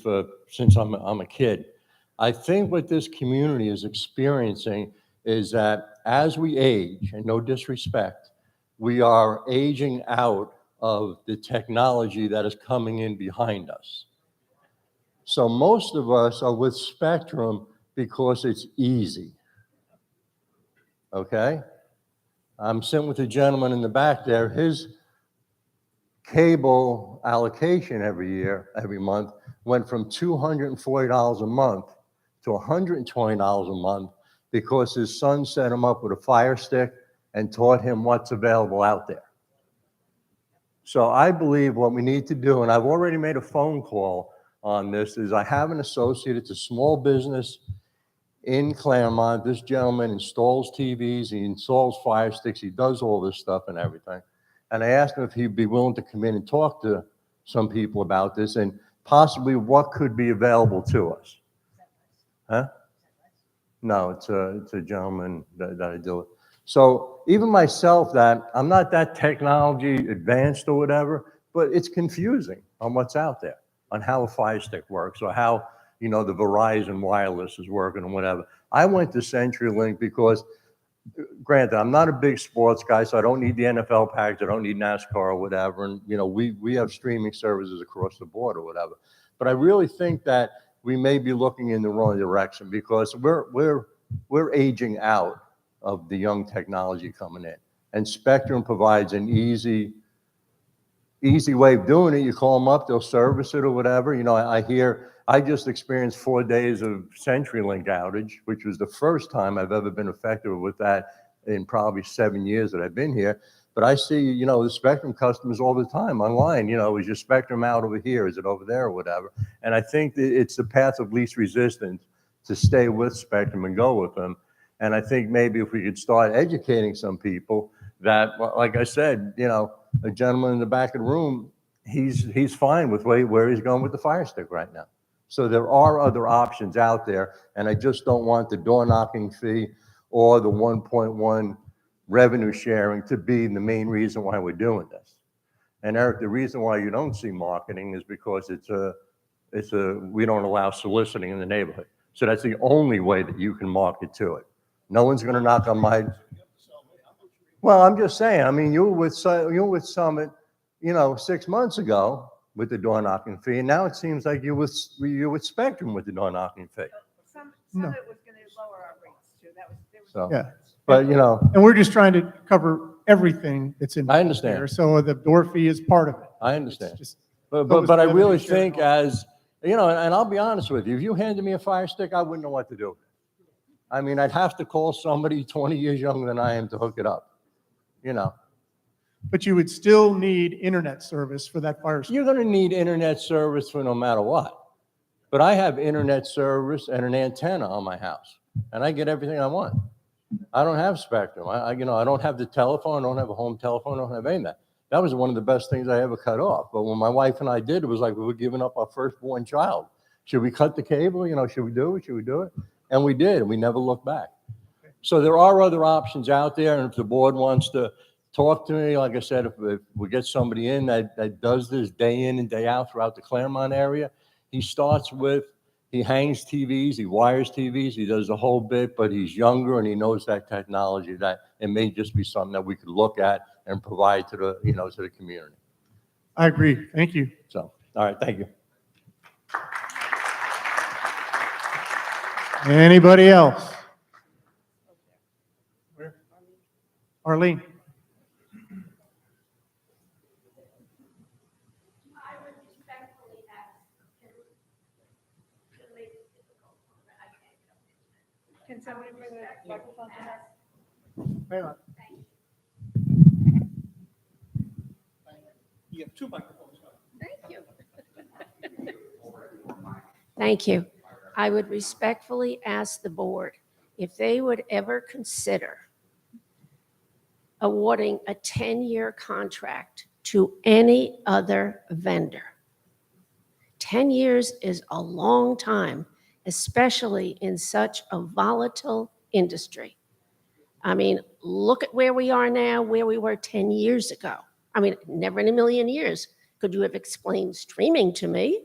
since I'm a kid. I think what this community is experiencing is that as we age, and no disrespect, we are aging out of the technology that is coming in behind us. So most of us are with Spectrum because it's easy. Okay? I'm sitting with a gentleman in the back there. His cable allocation every month, went from $240 a month to $120 a month because his son set him up with a Fire Stick and taught him what's available out there. So I believe what we need to do, and I've already made a phone call on this, is I have an associate, it's a small business in Claremont. This gentleman installs TVs, he installs Fire Sticks, he does all this stuff and everything. And I asked him if he'd be willing to come in and talk to some people about this and possibly what could be available to us. Huh? No, it's a gentleman that I deal with. So even myself, that I'm not that technology advanced or whatever, but it's confusing on what's out there, on how a Fire Stick works or how, you know, the Verizon wireless is working and whatever. I went to CenturyLink because, granted, I'm not a big sports guy, so I don't need the NFL package, I don't need NASCAR or whatever. And, you know, we have streaming services across the board or whatever. But I really think that we may be looking in the wrong direction because we're aging out of the young technology coming in. And Spectrum provides an easy way of doing it. You call them up, they'll service it or whatever. You know, I just experienced 4 days of CenturyLink outage, which was the first time I've ever been affected with that in probably 7 years that I've been here. But I see, you know, the Spectrum customers all the time online, you know, is your Spectrum out over here? Is it over there or whatever? And I think that it's the path of least resistance to stay with Spectrum and go with them. And I think maybe if we could start educating some people that, like I said, you know, a gentleman in the back of the room, he's fine with where he's going with the Fire Stick right now. So there are other options out there, and I just don't want the door knocking fee or the 1.1 revenue sharing to be the main reason why we're doing this. And Eric, the reason why you don't see marketing is because we don't allow soliciting in the neighborhood. So that's the only way that you can market to it. No one's going to knock on my. Well, I'm just saying. I mean, you were with Summit, you know, 6 months ago with the door knocking fee, and now it seems like you're with Spectrum with the door knocking fee.
Some
No.
of it was gonna lower our rates too. There was.
So,
Yeah.
but you know,
And we're just trying to cover everything that's in
I understand.
there. So the door fee is part of it.
I understand.
Just-
But I
revenue
really
sharing
think as, you know, and I'll be honest with you, if you handed me a Fire Stick, I wouldn't know what to do with it. I mean, I'd have to call somebody 20 years younger than I am to hook it up, you know.
But you would still need internet service for that Fire Stick.
You're going to need internet service for no matter what. But I have internet service and an antenna on my house, and I get everything I want. I don't have Spectrum. I don't have the telephone. I don't have a home telephone. I don't have any of that. That was one of the best things I ever cut off. But when my wife and I did, it was like we were giving up our firstborn child. Should we cut the cable? You know, should we do it? Should we do it? And we did, and we never looked back. So there are other options out there, and if the board wants to talk to me, like I said, if we get somebody in that does this day in and day out throughout the Claremont area, he hangs TVs, he wires TVs, he does the whole bit, but he's younger and he knows that technology, that it may just be something that we could look at and provide to the, you know, to the community.
I agree. Thank you.
So, all right, thank you.
Anybody else? Arlene?
I would respectfully ask him to make it difficult. Can somebody bring the microphone to her?
Hang on.
You have two microphones.
Thank you. Thank you. I would respectfully ask the board if they would ever consider awarding a 10-year contract to any other vendor. 10 years is a long time, especially in such a volatile industry. I mean, look at where we are now, where we were 10 years ago. I mean, never in a million years could you have explained streaming to me,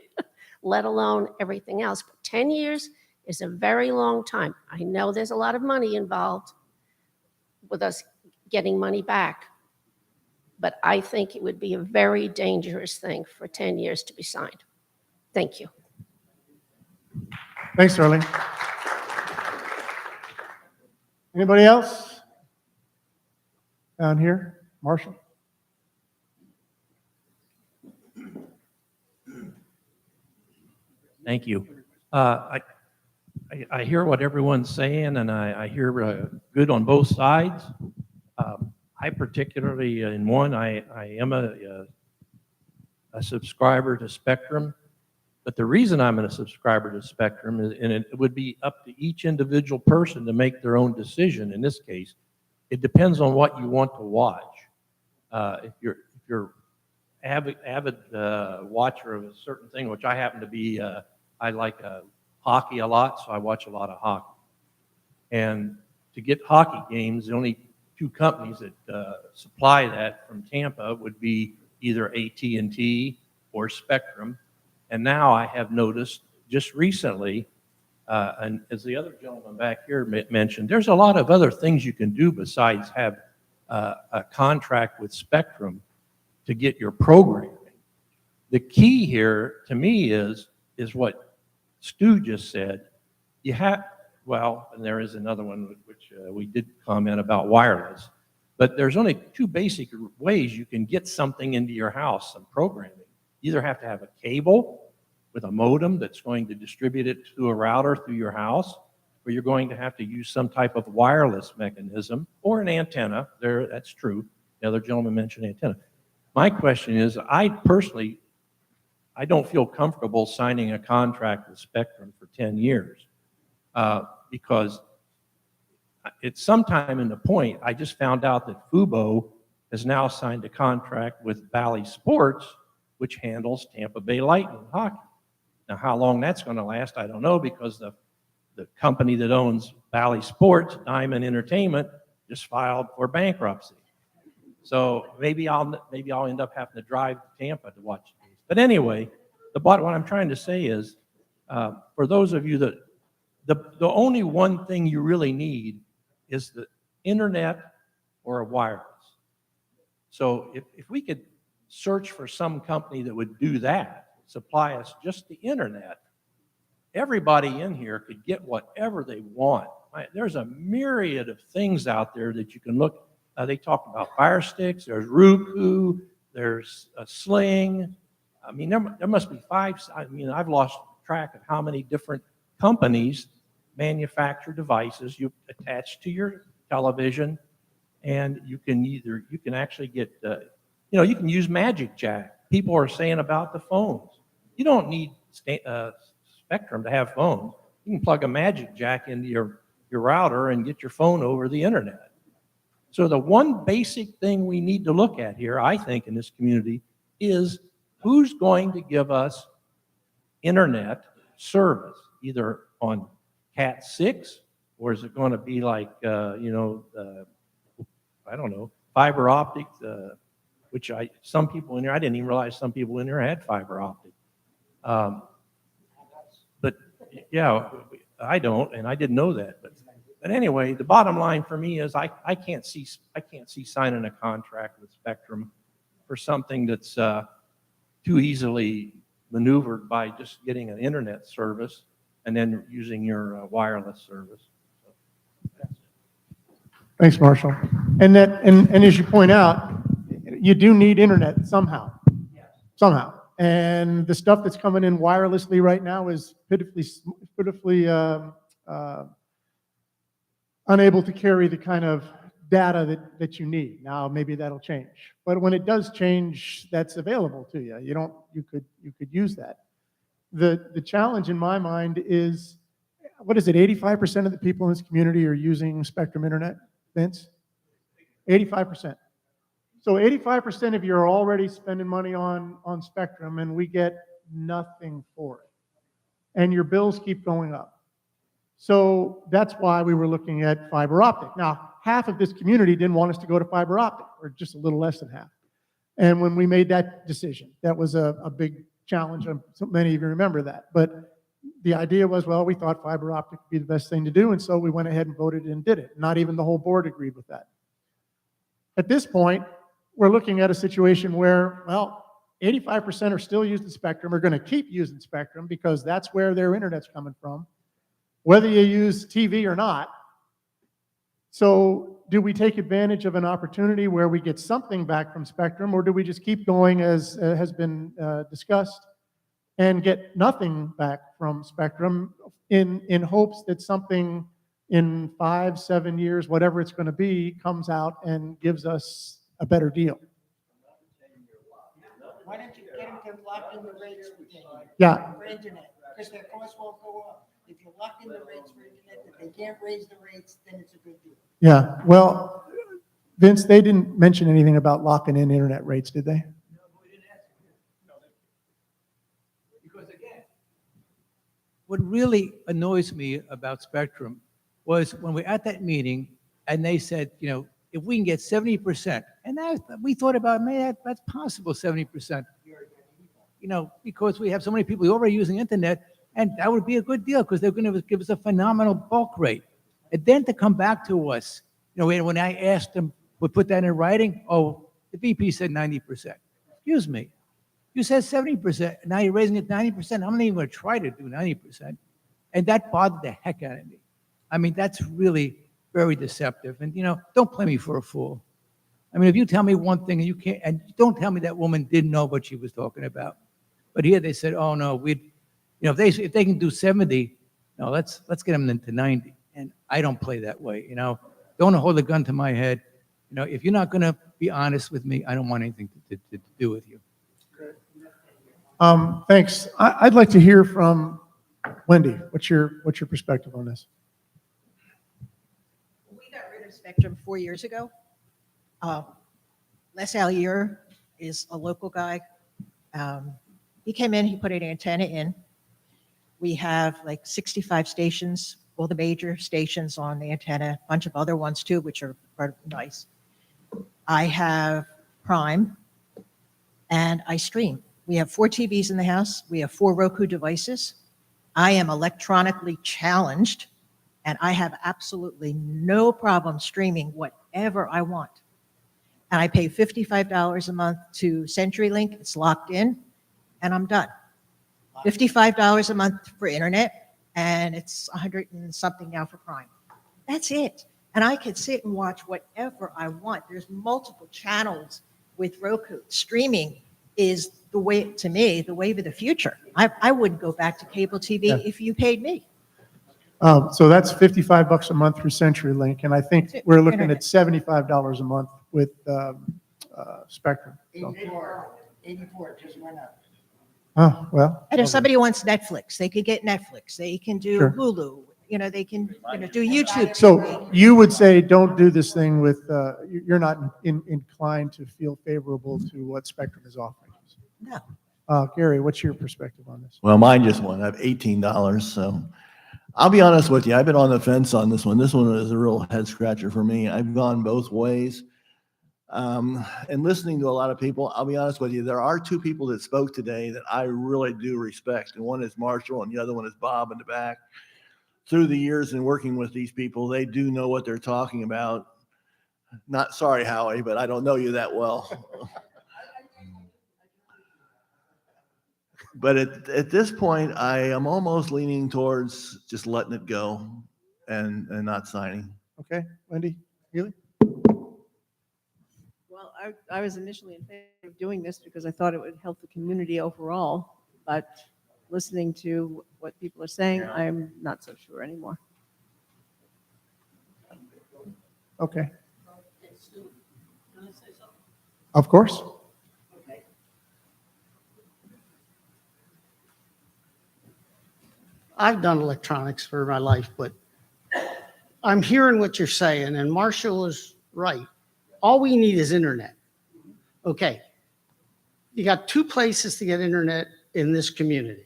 let alone everything else. But 10 years is a very long time. I know there's a lot of money involved with us getting money back, but I think it would be a very dangerous thing for 10 years to be signed. Thank you.
Thanks, Darlene. Anybody else? Down here, Marshall?
Thank you. I hear what everyone's saying, and I hear good on both sides. I particularly, in one, I am a subscriber to Spectrum, but the reason I'm a subscriber to Spectrum is, and it would be up to each individual person to make their own decision. In this case, it depends on what you want to watch. If you're avid watcher of a certain thing, which I happen to be, I like hockey a lot, so I watch a lot of hockey. And to get hockey games, the only two companies that supply that from Tampa would be either AT&T or Spectrum. And now I have noticed just recently, and as the other gentleman back here mentioned, there's a lot of other things you can do besides have a contract with Spectrum to get your programming. The key here to me is what Stu just said. You have, well, and there is another one which we did comment about wireless, but there's only two basic ways you can get something into your house, some programming. You either have to have a cable with a modem that's going to distribute it to a router through your house, or you're going to have to use some type of wireless mechanism or an antenna. There, that's true. The other gentleman mentioned antenna. My question is, I personally, I don't feel comfortable signing a contract with Spectrum for 10 years because it's sometime in the point, I just found out that Fubo has now signed a contract with Bally Sports, which handles Tampa Bay Lightning hockey. Now, how long that's going to last, I don't know, because the company that owns Bally Sports, Diamond Entertainment, just filed for bankruptcy. So maybe I'll end up having to drive to Tampa to watch the games. But anyway, what I'm trying to say is, for those of you that the only one thing you really need is the internet or a wireless. So if we could search for some company that would do that, supply us just the internet, everybody in here could get whatever they want. There's a myriad of things out there that you can look. They talk about Fire Sticks. There's Roku. There's a Sling. I mean, there must be I've lost track of how many different companies manufacture devices you attach to your television, and you can actually get, you can use Magic Jack. People are saying about the phones. You don't need Spectrum to have phones. You can plug a Magic Jack into your router and get your phone over the internet. So the one basic thing we need to look at here, I think, in this community is who's going to give us internet service, either on Cat 6, or is it going to be like, I don't know, fiber optic, which some people in there, I didn't even realize some people in there had fiber optic. But yeah, I don't, and I didn't know that. But anyway, the bottom line for me is I can't see signing a contract with Spectrum for something that's too easily maneuvered by just getting an internet service and then using your wireless service. So, that's it.
Thanks, Marshall. And as you point out, you do need internet somehow.
Yes.
Somehow. And the stuff that's coming in wirelessly right now is pitifully unable to carry the kind of data that you need. Now, maybe that'll change. But when it does change, that's available to you. You could use that. The challenge in my mind is, what is it, 85% of the people in this community are using Spectrum Internet, Vince? 85%. So 85% of you are already spending money on Spectrum, and we get nothing for it. And your bills keep going up. So that's why we were looking at fiber optic. Now, half of this community didn't want us to go to fiber optic, or just a little less than half. And when we made that decision, that was a big challenge. So many of you remember that. But the idea was, well, we thought fiber optic would be the best thing to do, and so we went ahead and voted and did it. Not even the whole board agreed with that. At this point, we're looking at a situation where, well, 85% are still using Spectrum, are going to keep using Spectrum because that's where their internet's coming from, whether you use TV or not. So do we take advantage of an opportunity where we get something back from Spectrum, or do we just keep going as has been discussed and get nothing back from Spectrum in hopes that something in 5, 7 years, whatever it's going to be, comes out and gives us a better deal?
Why don't you get them to lock in the rates
Yeah.
for internet? Because their costs won't go up. If you lock in the rates for internet, if they can't raise the rates, then it's a good deal.
Yeah, well, Vince, they didn't mention anything about locking in internet rates, did they?
Because again, what really annoys me about Spectrum was when we're at that meeting and they said, if we can get 70%, and we thought about, man, that's possible, 70%. Because we have so many people who are already using internet, and that would be a good deal because they're going to give us a phenomenal bulk rate. And then to come back to us, when I asked them, we put that in writing, oh, the VP said 90%. Excuse me. You said 70%, now you're raising it 90%. I'm not even going to try to do 90%. And that bothered the heck out of me. I mean, that's really very deceptive. And, don't play me for a fool. I mean, if you tell me one thing and you can't, and don't tell me that woman didn't know what she was talking about. But here they said, oh, no, if they can do 70, no, let's get them into 90. And I don't play that way, Don't hold a gun to my head. If you're not going to be honest with me, I don't want anything to do with you.
Thanks. I'd like to hear from Wendy. What's your perspective on this?
We got rid of Spectrum 4 years ago. Les Allier is a local guy. He came in, he put an antenna in. We have like 65 stations, all the major stations on the antenna, a bunch of other ones too, which are nice. I have Prime and I stream. We have 4 TVs in the house. We have 4 Roku devices. I am electronically challenged and I have absolutely no problem streaming whatever I want. And I pay $55 a month to CenturyLink. It's locked in and I'm done. $55 a month for internet, and it's 100 and something now for Prime. That's it. And I could sit and watch whatever I want. There's multiple channels with Roku. Streaming is the way, to me, the wave of the future. I wouldn't go back to cable TV if you paid me.
So that's $55 a month through CenturyLink, and I think we're looking at $75 a month with Spectrum. So.
84 just went up.
Oh, well.
And if somebody wants Netflix, they could get Netflix. They can do
Sure.
Hulu. They can do YouTube.
So you would say don't do this thing with, you're not inclined to feel favorable to what Spectrum is offering?
No.
Gary, what's your perspective on this?
Well, mine just went up $18, so I'll be honest with you. I've been on the fence on this one. This one is a real head scratcher for me. I've gone both ways. And listening to a lot of people, I'll be honest with you, there are 2 people that spoke today that I really do respect. And one is Marshall and the other one is Bob in the back. Through the years and working with these people, they do know what they're talking about. Not sorry, Howie, but I don't know you that well. But at this point, I am almost leaning towards just letting it go and not signing.
Okay, Wendy, Healy?
Well, I was initially in favor of doing this because I thought it would help the community overall, but listening to what people are saying, I'm not so sure anymore.
Okay. Of course.
I've done electronics for my life, but I'm hearing what you're saying, and Marshall is right. All we need is internet. Okay. You got two places to get internet in this community.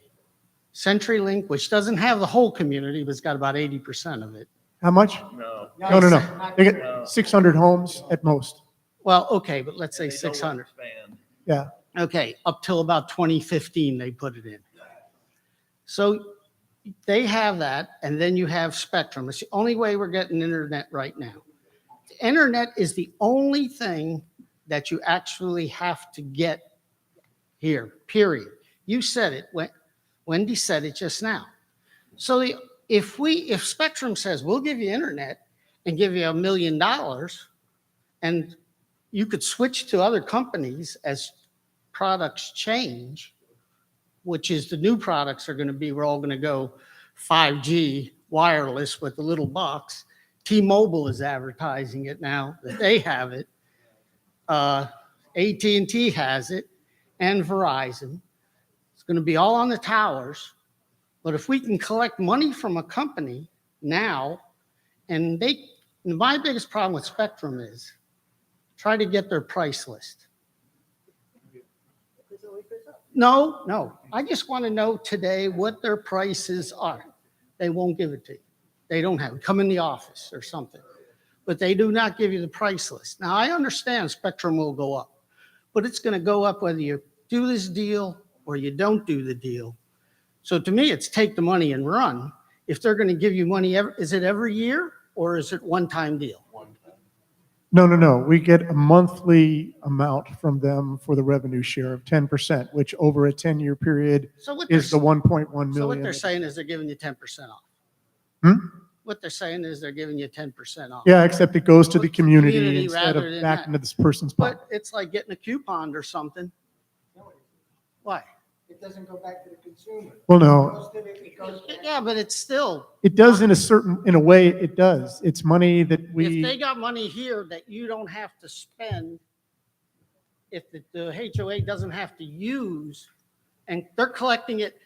CenturyLink, which doesn't have the whole community, but it's got about 80% of it.
How much?
No.
No. They get 600 homes at most.
Well, okay, but let's say 600.
Yeah.
Okay, up till about 2015, they put it in. So they have that, and then you have Spectrum. It's the only way we're getting internet right now. The internet is the only thing that you actually have to get here, period. You said it, Wendy said it just now. So if Spectrum says, we'll give you internet and give you $1 million, and you could switch to other companies as products change, which is the new products are going to be, we're all going to go 5G wireless with the little box. T-Mobile is advertising it now that they have it. AT&T has it, and Verizon. It's going to be all on the towers. But if we can collect money from a company now, and my biggest problem with Spectrum is try to get their price list. No. I just want to know today what their prices are. They won't give it to you. They don't have it. Come in the office or something. But they do not give you the price list. Now, I understand Spectrum will go up, but it's going to go up whether you do this deal or you don't do the deal. So to me, it's take the money and run. If they're going to give you money, is it every year or is it one-time deal?
No. We get a monthly amount from them for the revenue share of 10%, which over a 10-year period is the 1.1 million.
So what they're saying is they're giving you 10% off. What they're saying is they're giving you 10% off.
Yeah, except it goes to the community instead
rather
of
than
back
that.
into this person's pocket.
But it's like getting a coupon or something. Why?
It doesn't go back to the consumer.
Well, no.
Yeah, but it's still,
It does in a way, it does. It's money that
if
we,
they got money here that you don't have to spend, if the HOA doesn't have to use, and they're collecting it,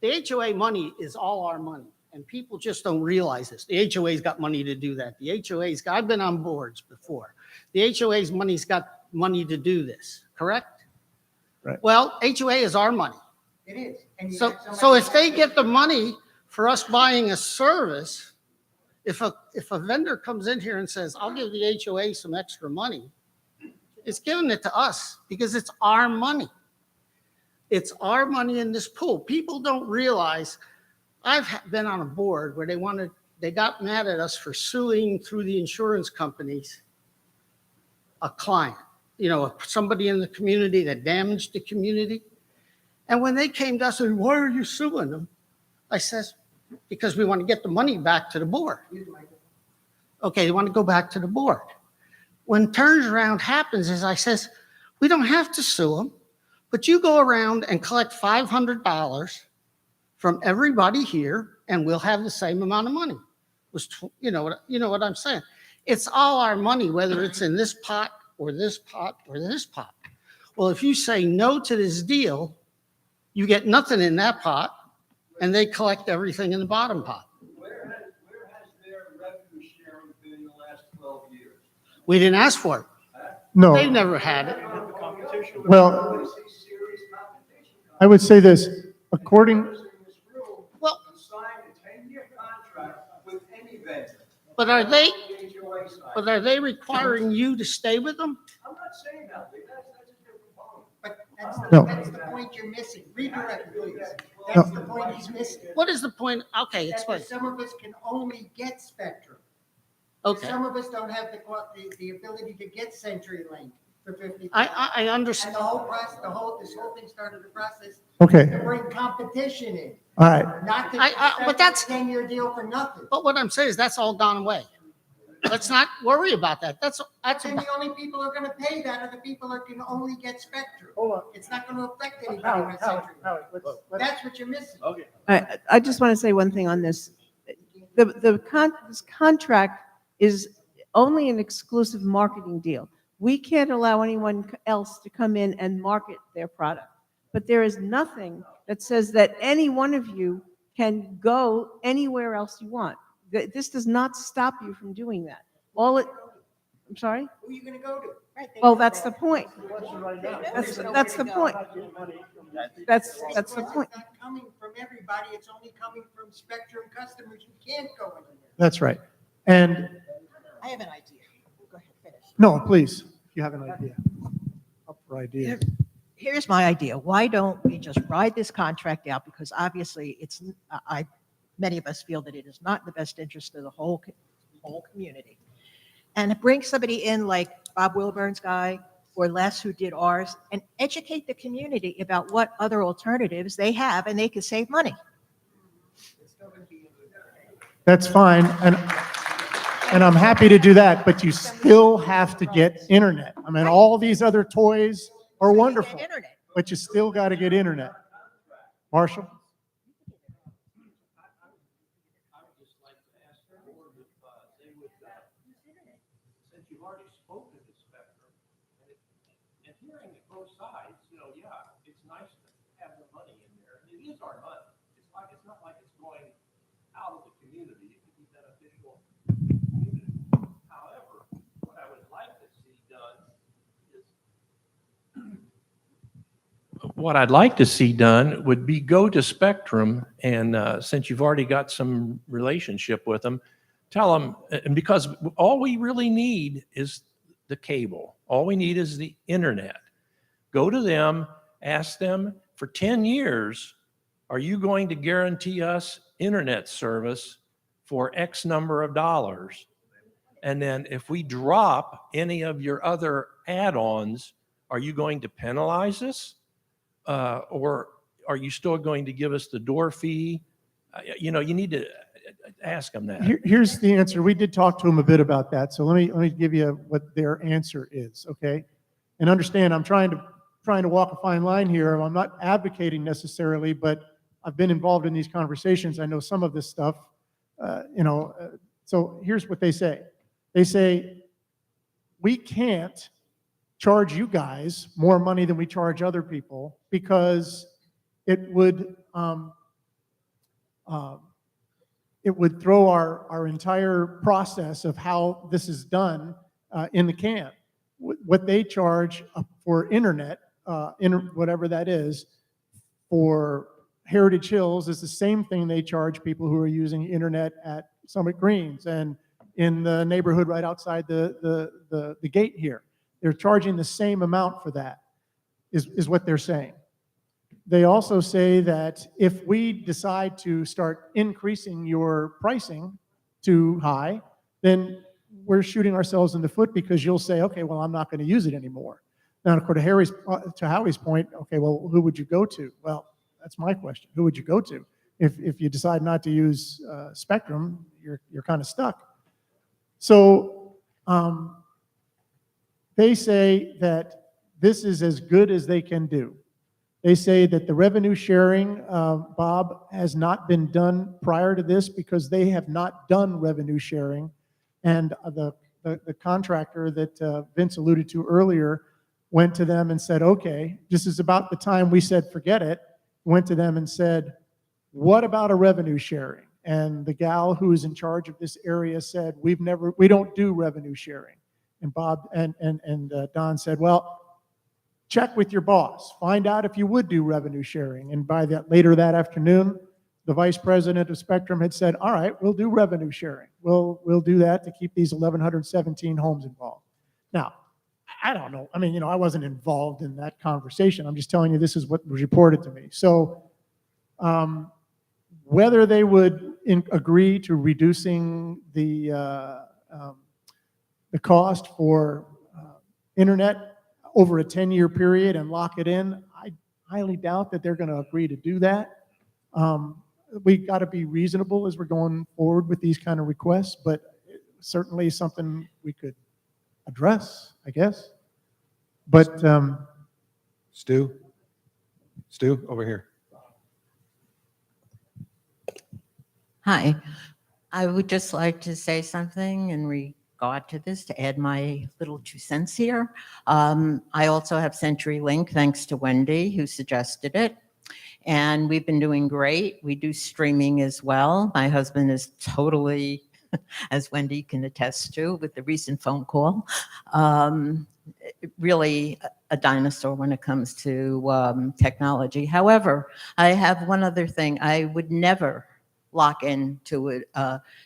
the HOA money is all our money, and people just don't realize this. The HOA's got money to do that. I've been on boards before. The HOA's money's got money to do this, correct?
Right.
Well, HOA is our money.
It is. And you
So
got
so if they get the money for us buying a service, if a vendor comes in here and says, I'll give the HOA some extra money, it's giving it to us because it's our money. It's our money in this pool. People don't realize, I've been on a board where they got mad at us for suing through the insurance companies a client, somebody in the community that damaged the community. And when they came to us and said, why are you suing them? I says, because we want to get the money back to the board. Okay, they want to go back to the board. When turns around happens is I says, we don't have to sue them, but you go around and collect $500 from everybody here and we'll have the same amount of money. You know what I'm saying? It's all our money, whether it's in this pot or this pot or this pot. Well, if you say no to this deal, you get nothing in that pot, and they collect everything in the bottom pot.
Where has their revenue sharing been in the last 12 years?
We didn't ask for it.
no.
They've never had it.
Well, I would say this, according,
Well,
Sign a 10-year contract with any vendor.
but are they
HOA side.
but are they requiring you to stay with them?
I'm not saying that, that's a different point.
But
No.
that's the point you're missing. Redirect, please. That's the point he's missing.
What is the point? Okay,
That
explain.
some of us can only get Spectrum.
Okay,
Some of us don't have the ability to get CenturyLink for 50.
I
And
understand.
the whole process, this whole thing started the process
okay,
to bring competition in,
all right.
not to
but
accept
that's-
a 10-year deal for nothing.
But what I'm saying is that's all gone away. Let's not worry about that. That's
And the only people who are gonna pay that are the people that can only get Spectrum.
Hold on.
It's not gonna affect anybody
Howard,
with
Howard,
CenturyLink.
Howard, let's-
That's what you're missing.
Okay.
I just want to say one thing on this. This contract is only an exclusive marketing deal. We can't allow anyone else to come in and market their product. But there is nothing that says that any one of you can go anywhere else you want. This does not stop you from doing that. I'm sorry?
Who are you going to go to?
Well, that's the point. That's the point. That's the
Because
point.
It's not coming from everybody, it's only coming from Spectrum customers who can't go anywhere.
That's right. And,
I have an idea. Go ahead, finish.
no, please, if you have an idea. Up for ideas.
Here's my idea. Why don't we just ride this contract out? Because obviously many of us feel that it is not in the best interest of the whole community. And bring somebody in like Bob Wilburn's guy or Les who did ours and educate the community about what other alternatives they have and they can save money.
That's fine, and I'm happy to do that, but you still have to get internet. I mean, all these other toys are wonderful,
Internet.
but you still got to get internet. Marshall?
I would just like to ask the board if they would, since you've already spoken to Spectrum, and hearing it both sides, yeah, it's nice to have the money in there. It is our money. It's not like it's going out of the community. It could be beneficial to the community. However, what I would like to see done is what I'd like to see done would be go to Spectrum and since you've already got some relationship with them, tell them, and because all we really need is the cable. All we need is the internet. Go to them, ask them for 10 years, are you going to guarantee us internet service for X number of dollars? And then if we drop any of your other add-ons, are you going to penalize us? Or are you still going to give us the door fee? You need to ask them that.
Here's the answer. We did talk to them a bit about that, so let me give you what their answer is, okay? And understand, I'm trying to walk a fine line here. I'm not advocating necessarily, but I've been involved in these conversations. I know some of this stuff, so here's what they say. They say, we can't charge you guys more money than we charge other people because it would throw our entire process of how this is done in the can. What they charge for internet, whatever that is, for Heritage Hills is the same thing they charge people who are using internet at Summit Greens and in the neighborhood right outside the gate here. They're charging the same amount for that, is what they're saying. They also say that if we decide to start increasing your pricing too high, then we're shooting ourselves in the foot because you'll say, okay, well, I'm not going to use it anymore. Now, of course, to Howie's point, okay, well, who would you go to? Well, that's my question. Who would you go to? If you decide not to use Spectrum, you're kind of stuck. So they say that this is as good as they can do. They say that the revenue sharing, Bob, has not been done prior to this because they have not done revenue sharing. And the contractor that Vince alluded to earlier went to them and said, okay, this is about the time we said, forget it. Went to them and said, what about a revenue sharing? And the gal who is in charge of this area said, we don't do revenue sharing. And Bob and Don said, well, check with your boss. Find out if you would do revenue sharing. And by that later that afternoon, the vice president of Spectrum had said, all right, we'll do revenue sharing. We'll do that to keep these 1,117 homes involved. Now, I don't know. I mean, I wasn't involved in that conversation. I'm just telling you this is what was reported to me. So whether they would agree to reducing the cost for internet over a 10-year period and lock it in, I highly doubt that they're going to agree to do that. We got to be reasonable as we're going forward with these kind of requests, but certainly something we could address, I guess. But
Stu, over here.
Hi, I would just like to say something in regard to this to add my little 2 cents here. I also have CenturyLink, thanks to Wendy, who suggested it. And we've been doing great. We do streaming as well. My husband is totally, as Wendy can attest to with the recent phone call, really a dinosaur when it comes to technology. However, I have one other thing. I would never lock into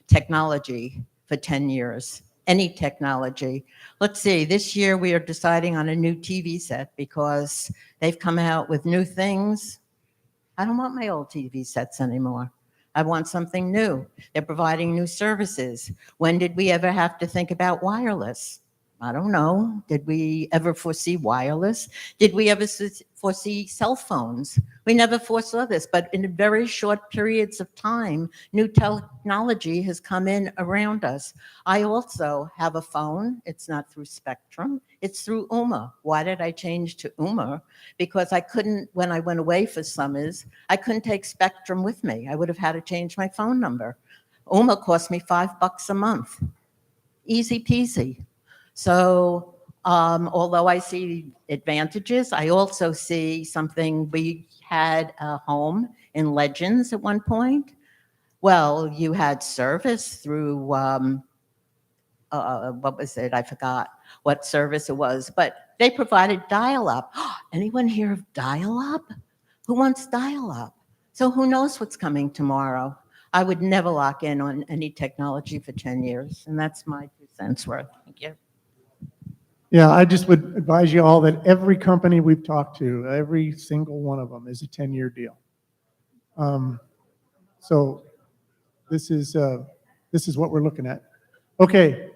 technology for 10 years, any technology. Let's see, this year we are deciding on a new TV set because they've come out with new things. I don't want my old TV sets anymore. I want something new. They're providing new services. When did we ever have to think about wireless? I don't know. Did we ever foresee wireless? Did we ever foresee cell phones? We never foresaw this, but in very short periods of time, new technology has come in around us. I also have a phone. It's not through Spectrum. It's through Ooma. Why did I change to Ooma? Because I couldn't, when I went away for summers, I couldn't take Spectrum with me. I would have had to change my phone number. Ooma cost me $5 a month. Easy peasy. So although I see advantages, I also see something. We had a home in Legends at one point. Well, you had service through, what was it? I forgot what service it was, but they provided dial-up. Anyone hear of dial-up? Who wants dial-up? So who knows what's coming tomorrow? I would never lock in on any technology for 10 years, and that's my 2 cents worth. Thank you.
Yeah, I just would advise you all that every company we've talked to, every single one of them is a 10-year deal. So this is what we're looking at. Okay.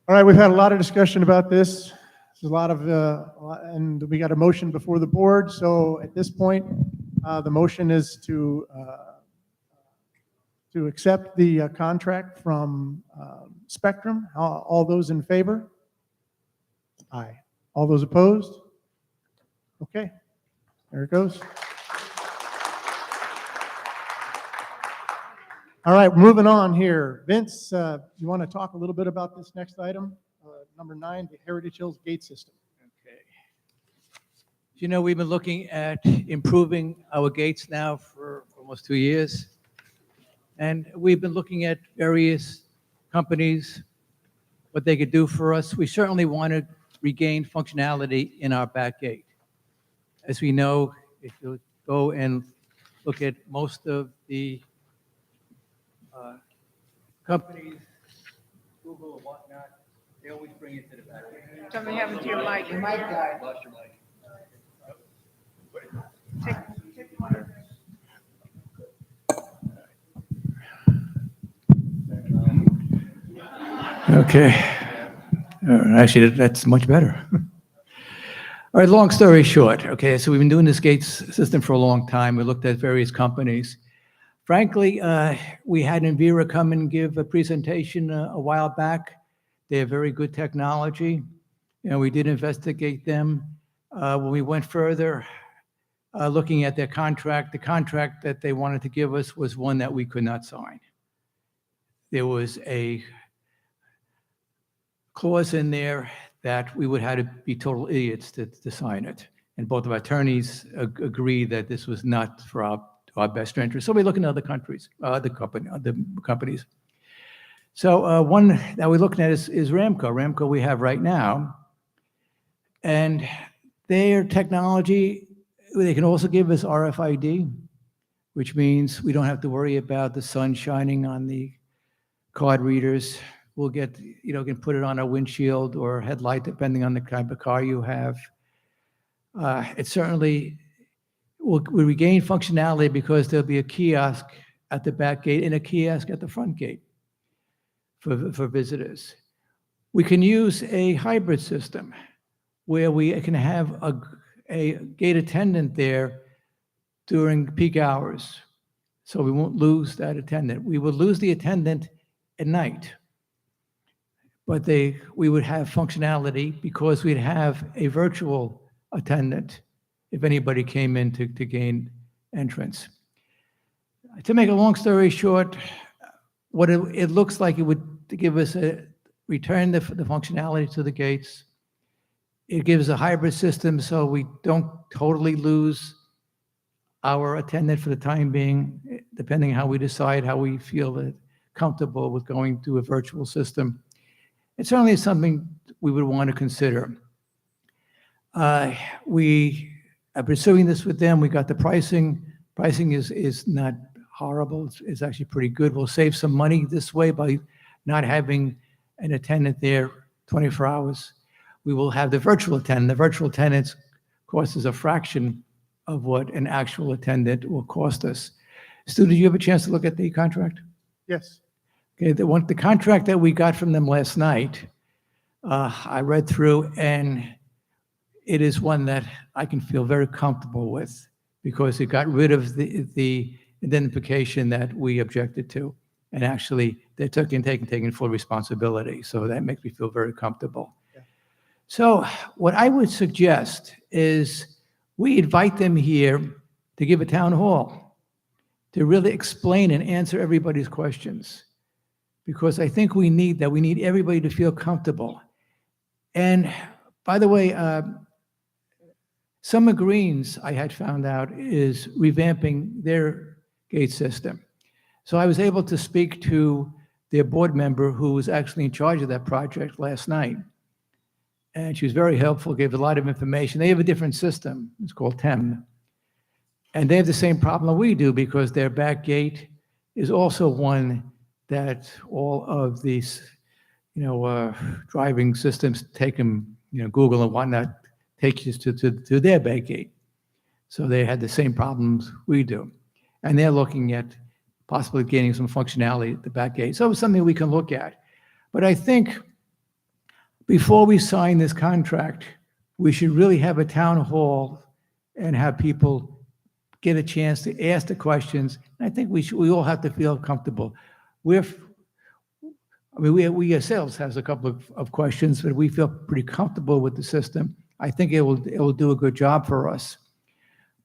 All right, we've had a lot of discussion about this. There's a lot of, and we got a motion before the board. So at this point, the motion is to accept the contract from Spectrum. All those in favor? Aye. All those opposed? Okay, there it goes. All right, moving on here. Vince, you want to talk a little bit about this next item? Number 9, the Heritage Hills Gate System.
You know, we've been looking at improving our gates now for almost 2 years. And we've been looking at various companies, what they could do for us. We certainly want to regain functionality in our back gate. As we know, if you go and look at most of the companies, Google and whatnot, they always bring it to the back gate.
Something happened to your mic.
Your mic died. Lost your mic. Okay. Actually, that's much better. All right, long story short. Okay, so we've been doing this gates system for a long time. We looked at various companies. Frankly, we had Envira come and give a presentation a while back. They have very good technology. You know, we did investigate them. When we went further, looking at their contract, the contract that they wanted to give us was one that we could not sign. There was a clause in there that we would have to be total idiots to sign it. And both of our attorneys agreed that this was not for our best interest. So we look in other countries, other companies. So one that we're looking at is Ramco. Ramco we have right now. And their technology, they can also give us RFID, which means we don't have to worry about the sun shining on the card readers. We'll get, you know, can put it on a windshield or headlight, depending on the type of car you have. It certainly will regain functionality because there'll be a kiosk at the back gate and a kiosk at the front gate for visitors. We can use a hybrid system where we can have a gate attendant there during peak hours. So we won't lose that attendant. We will lose the attendant at night. But we would have functionality because we'd have a virtual attendant if anybody came in to gain entrance. To make a long story short, what it looks like it would give us a return the functionality to the gates. It gives a hybrid system so we don't totally lose our attendant for the time being, depending how we decide, how we feel comfortable with going to a virtual system. It certainly is something we would want to consider. We are pursuing this with them. We got the pricing. Pricing is not horrible. It's actually pretty good. We'll save some money this way by not having an attendant there 24 hours. We will have the virtual attendant. The virtual attendant cost us a fraction of what an actual attendant will cost us. Stu, did you have a chance to look at the contract?
Yes.
Okay, the contract that we got from them last night, I read through, and it is one that I can feel very comfortable with because it got rid of the identification that we objected to. And actually, they're taking full responsibility. So that makes me feel very comfortable.
Yeah.
So what I would suggest is we invite them here to give a town hall, to really explain and answer everybody's questions. Because I think we need everybody to feel comfortable. And by the way, Summer Greens, I had found out, is revamping their gate system. So I was able to speak to their board member who was actually in charge of that project last night. And she was very helpful, gave a lot of information. They have a different system. It's called TEM. And they have the same problem that we do because their back gate is also one that all of these, driving systems take them, Google and whatnot, take you to their back gate. So they had the same problems we do. And they're looking at possibly gaining some functionality at the back gate. So it's something we can look at. But I think before we sign this contract, we should really have a town hall and have people get a chance to ask the questions. And I think we all have to feel comfortable. We ourselves has a couple of questions, but we feel pretty comfortable with the system. I think it will do a good job for us.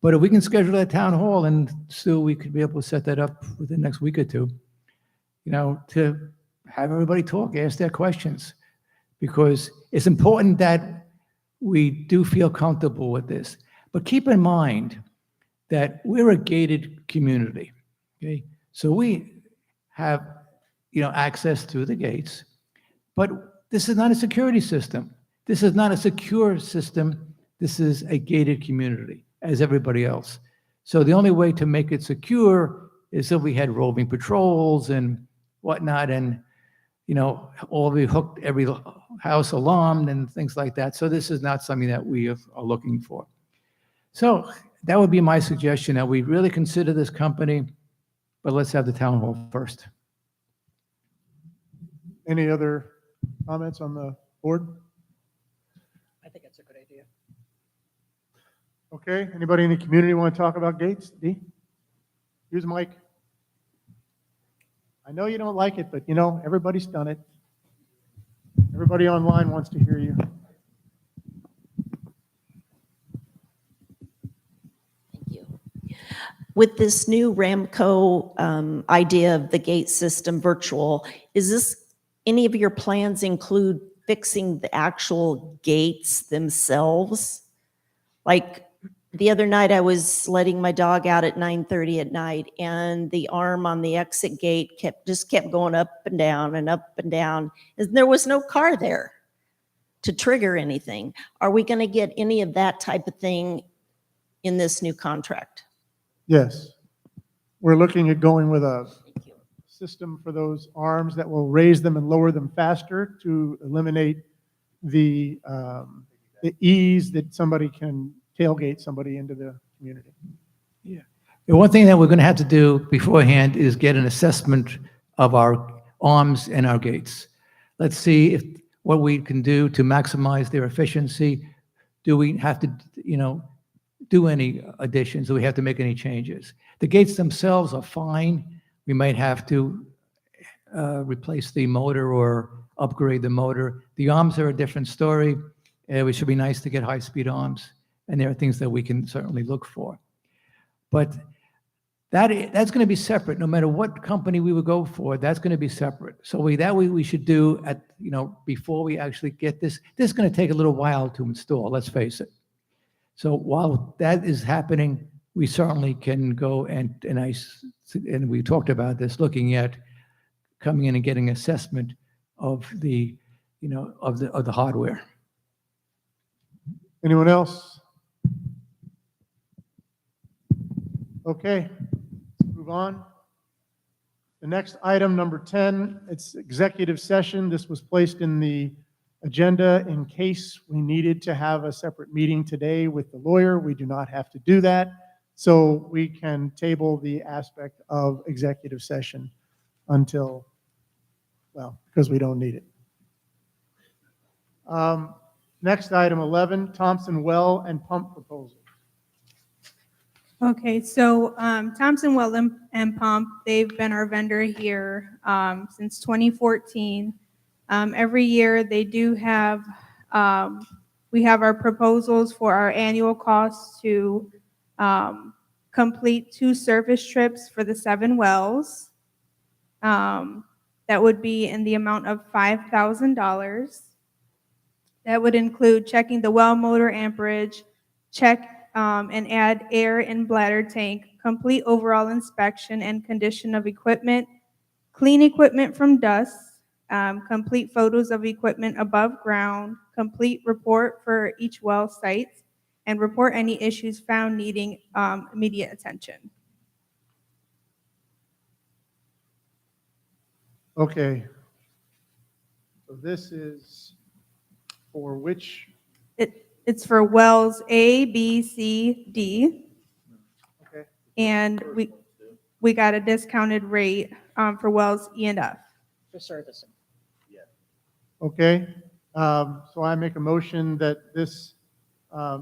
But if we can schedule a town hall, and Sue, we could be able to set that up within the next week or two, to have everybody talk, ask their questions, because it's important that we do feel comfortable with this. But keep in mind that we're a gated community, okay? So we have, access to the gates, but this is not a security system. This is not a secure system. This is a gated community, as everybody else. So the only way to make it secure is if we had roving patrols and whatnot, and all we hooked every house alarmed and things like that. So this is not something that we are looking for. So that would be my suggestion, that we really consider this company, but let's have the town hall first.
Any other comments on the board?
I think it's a good idea.
Okay, anybody in the community want to talk about gates? D? Use the mic. I know you don't like it, but everybody's done it. Everybody online wants to hear you.
With this new Ramco idea of the gate system virtual, any of your plans include fixing the actual gates themselves? Like the other night, I was letting my dog out at 9:30 at night, and the arm on the exit gate just kept going up and down and up and down, and there was no car there to trigger anything. Are we going to get any of that type of thing in this new contract?
Yes. We're looking at going with a system for those arms that will raise them and lower them faster to eliminate the ease that somebody can tailgate somebody into the community.
Yeah. The one thing that we're going to have to do beforehand is get an assessment of our arms and our gates. Let's see what we can do to maximize their efficiency. Do we have to, do any additions? Do we have to make any changes? The gates themselves are fine. We might have to replace the motor or upgrade the motor. The arms are a different story. It should be nice to get high-speed arms, and there are things that we can certainly look for. But That's going to be separate, no matter what company we would go for, that's going to be separate. So that way we should do before we actually get this is going to take a little while to install, let's face it. So while that is happening, we certainly can go and we talked about this, looking at coming in and getting assessment of the hardware.
Anyone else? Okay, let's move on. The next item, number 10, it's executive session. This was placed in the agenda in case we needed to have a separate meeting today with the lawyer. We do not have to do that. So we can table the aspect of executive session until, well, because we don't need it. Next item, 11, Thompson Well and Pump Proposal.
Okay, so Thompson Well and Pump, they've been our vendor here since 2014. Every year they do have, we have our proposals for our annual costs to complete 2 service trips for the 7 wells. That would be in the amount of $5,000. That would include checking the well motor amperage, check and add air and bladder tank, complete overall inspection and condition of equipment, clean equipment from dust, complete photos of equipment above ground, complete report for each well site, and report any issues found needing immediate attention.
Okay. So this is for which?
It's for wells A, B, C, D.
Okay.
And we got a discounted rate for wells E and F.
For servicing.
Okay. So I make a motion that this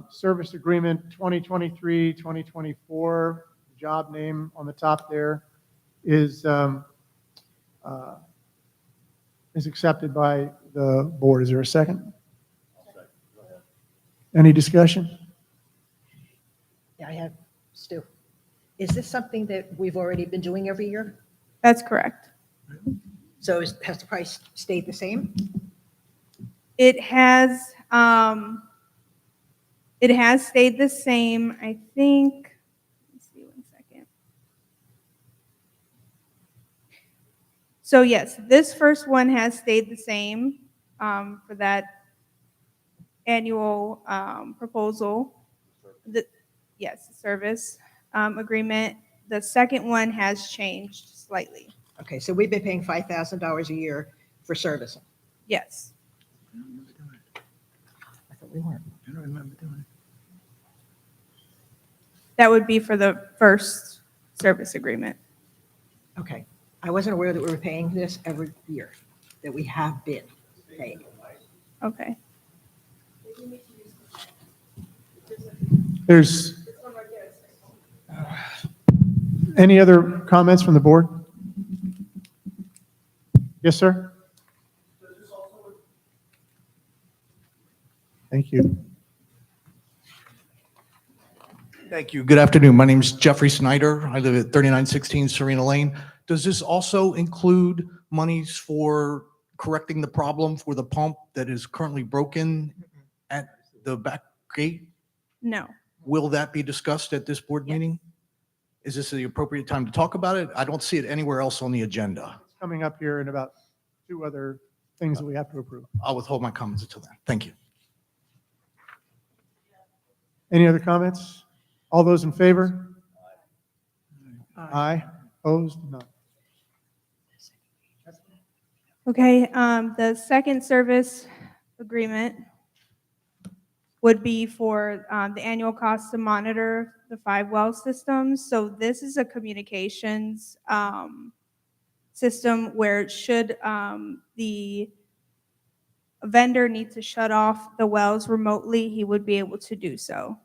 service agreement 2023-2024, job name on the top there, is accepted by the board. Is there a second? Any discussion?
Yeah, I have, Stu. Is this something that we've already been doing every year?
That's correct.
So has the price stayed the same?
It has stayed the same, I think. Let's see, 1 second. So yes, this first one has stayed the same for that annual proposal. Yes, service agreement. The second one has changed slightly.
Okay, so we've been paying $5,000 a year for servicing.
Yes.
I thought we weren't.
I don't remember doing it.
That would be for the first service agreement.
Okay. I wasn't aware that we were paying this every year, that we have been paying.
Okay.
There's any other comments from the board? Yes, sir. Thank you.
Thank you. Good afternoon. My name is Jeffrey Snyder. I live at 3916 Serena Lane. Does this also include monies for correcting the problem for the pump that is currently broken at the back gate?
No.
Will that be discussed at this board meeting? Is this the appropriate time to talk about it? I don't see it anywhere else on the agenda.
It's coming up here in about 2 other things that we have to approve.
I'll withhold my comments until then. Thank you.
Any other comments? All those in favor? Aye. Opposed? None.
Okay, the second service agreement would be for the annual cost to monitor the 5 well systems. So this is a communications system where should the vendor need to shut off the wells remotely, he would be able to do so.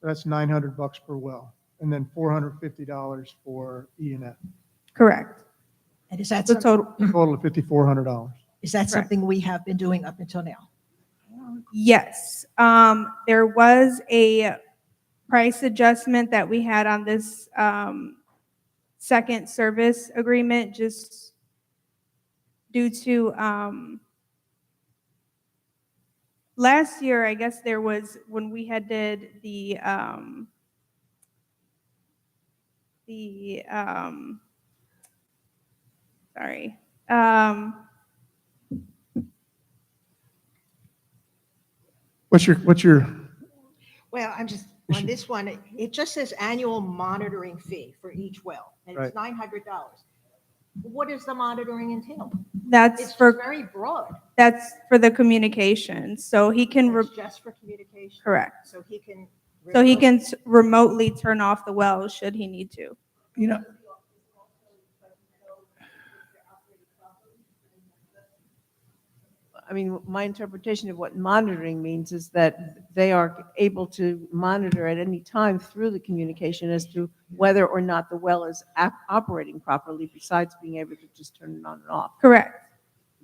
That's $900 per well, and then $450 for E&F.
Correct.
And is that
The total,
Total of $5,400.
Is that something we have been doing up until now?
yes. There was a price adjustment that we had on this second service agreement, just due to last year, I guess there was, when we had did the sorry,
What's your,
Well, I'm just, on this one, it just says annual monitoring fee for each well, and it's $900. What does the monitoring entail?
that's
It's
for,
very broad.
that's for the communication, so he can,
It's just for communication.
correct.
So he can.
So he can remotely turn off the well should he need to.
You know,
I mean, my interpretation of what monitoring means is that they are able to monitor at any time through the communication as to whether or not the well is operating properly, besides being able to just turn it on and off.
Correct.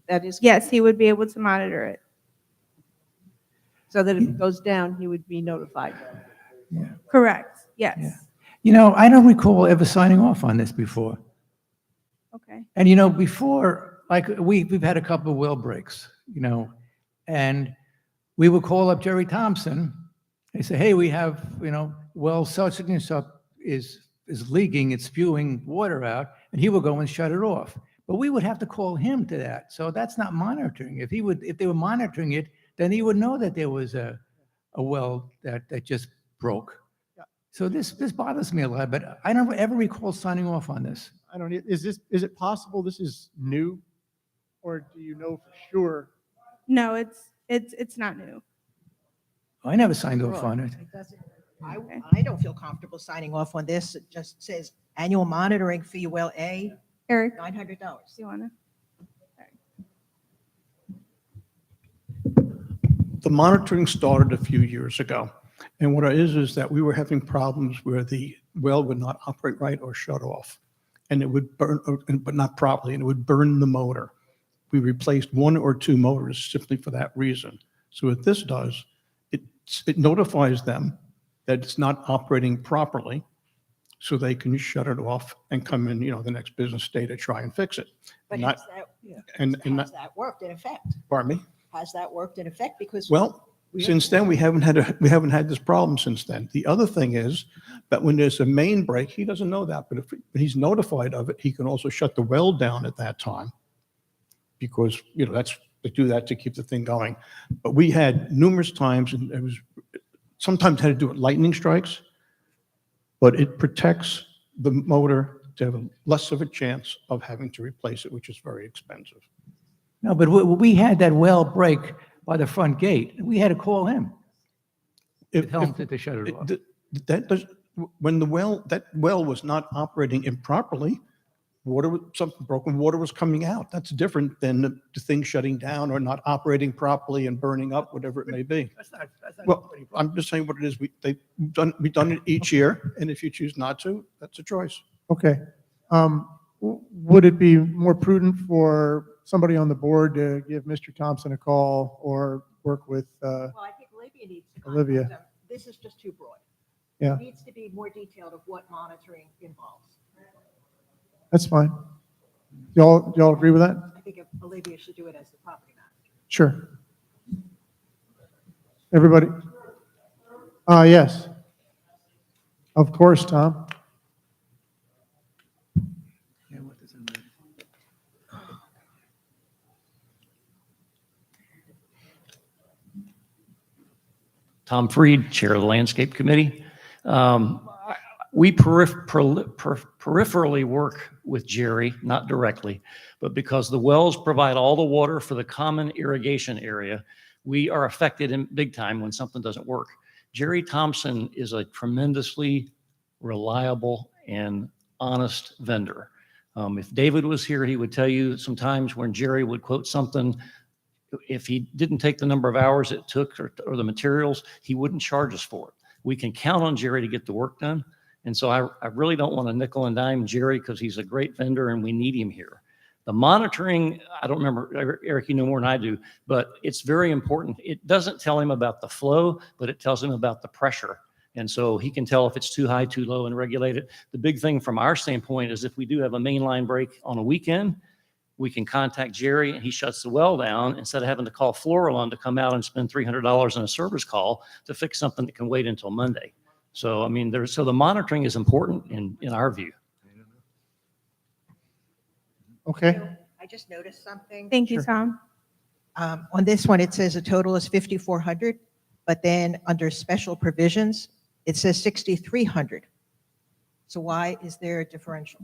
That is.
Yes, he would be able to monitor it.
So that if it goes down, he would be notified.
Correct, yes.
you know, I don't recall ever signing off on this before.
Okay.
And you know, before, like, we've had a couple of well breaks, you know, and we would call up Jerry Thompson. They say, hey, we have, you know, well, such and such is leaking, it's spewing water out, and he would go and shut it off. But we would have to call him to that. So that's not monitoring. If they were monitoring it, then he would know that there was a well that just broke. So this bothers me a lot, but I don't ever recall signing off on this.
I don't, is it possible this is new? Or do you know for sure?
No, it's not new.
I never signed off on it.
It doesn't, I don't feel comfortable signing off on this. It just says annual monitoring fee, well A,
Eric,
$900.
do you wanna?
The monitoring started a few years ago. And what it is that we were having problems where the well would not operate right or shut off. And it would burn, but not properly, and it would burn the motor. We replaced 1 or 2 motors simply for that reason. So what this does, it notifies them that it's not operating properly, so they can shut it off and come in, you know, the next business day to try and fix it.
But
Not-
has that worked in effect?
Pardon me?
Has that worked in effect? Because.
Well, since then, we haven't had this problem since then. The other thing is that when there's a main break, he doesn't know that, but if he's notified of it, he can also shut the well down at that time. Because, you know, they do that to keep the thing going. But we had numerous times, and it was sometimes had to do with lightning strikes, but it protects the motor to have less of a chance of having to replace it, which is very expensive.
No, but we had that well break by the front gate. We had to call him. Tell him to shut it off.
When that well was not operating improperly, something broken water was coming out. That's different than the thing shutting down or not operating properly and burning up, whatever it may be.
That's not
Well, I'm just saying what it is. We've done it each year, and if you choose not to, that's a choice.
Okay. Would it be more prudent for somebody on the board to give Mr. Thompson a call or work with
Well, I think Olivia needs to contact
Olivia?
them. This is just too broad.
Yeah.
It needs to be more detailed of what monitoring involves.
That's fine. Y'all agree with that?
I think Olivia should do it as the property manager.
Sure. Everybody? Yes. Of course, Tom.
Tom Freed, Chair of the Landscape Committee. We peripherally work with Jerry, not directly, but because the wells provide all the water for the common irrigation area, we are affected in big time when something doesn't work. Jerry Thompson is a tremendously reliable and honest vendor. If David was here, he would tell you sometimes when Jerry would quote something, if he didn't take the number of hours it took or the materials, he wouldn't charge us for it. We can count on Jerry to get the work done. And so I really don't want to nickel and dime Jerry because he's a great vendor and we need him here. The monitoring, I don't remember, Eric, you know more than I do, but it's very important. It doesn't tell him about the flow, but it tells him about the pressure. And so he can tell if it's too high, too low, and regulate it. The big thing from our standpoint is if we do have a main line break on a weekend, we can contact Jerry and he shuts the well down instead of having to call Floralon to come out and spend $300 on a service call to fix something that can wait until Monday. So, I mean, so the monitoring is important in our view.
Okay.
I just noticed something.
Thank you, Tom.
On this one, it says a total is 5,400, but then under special provisions, it says 6,300. So why is there a differential?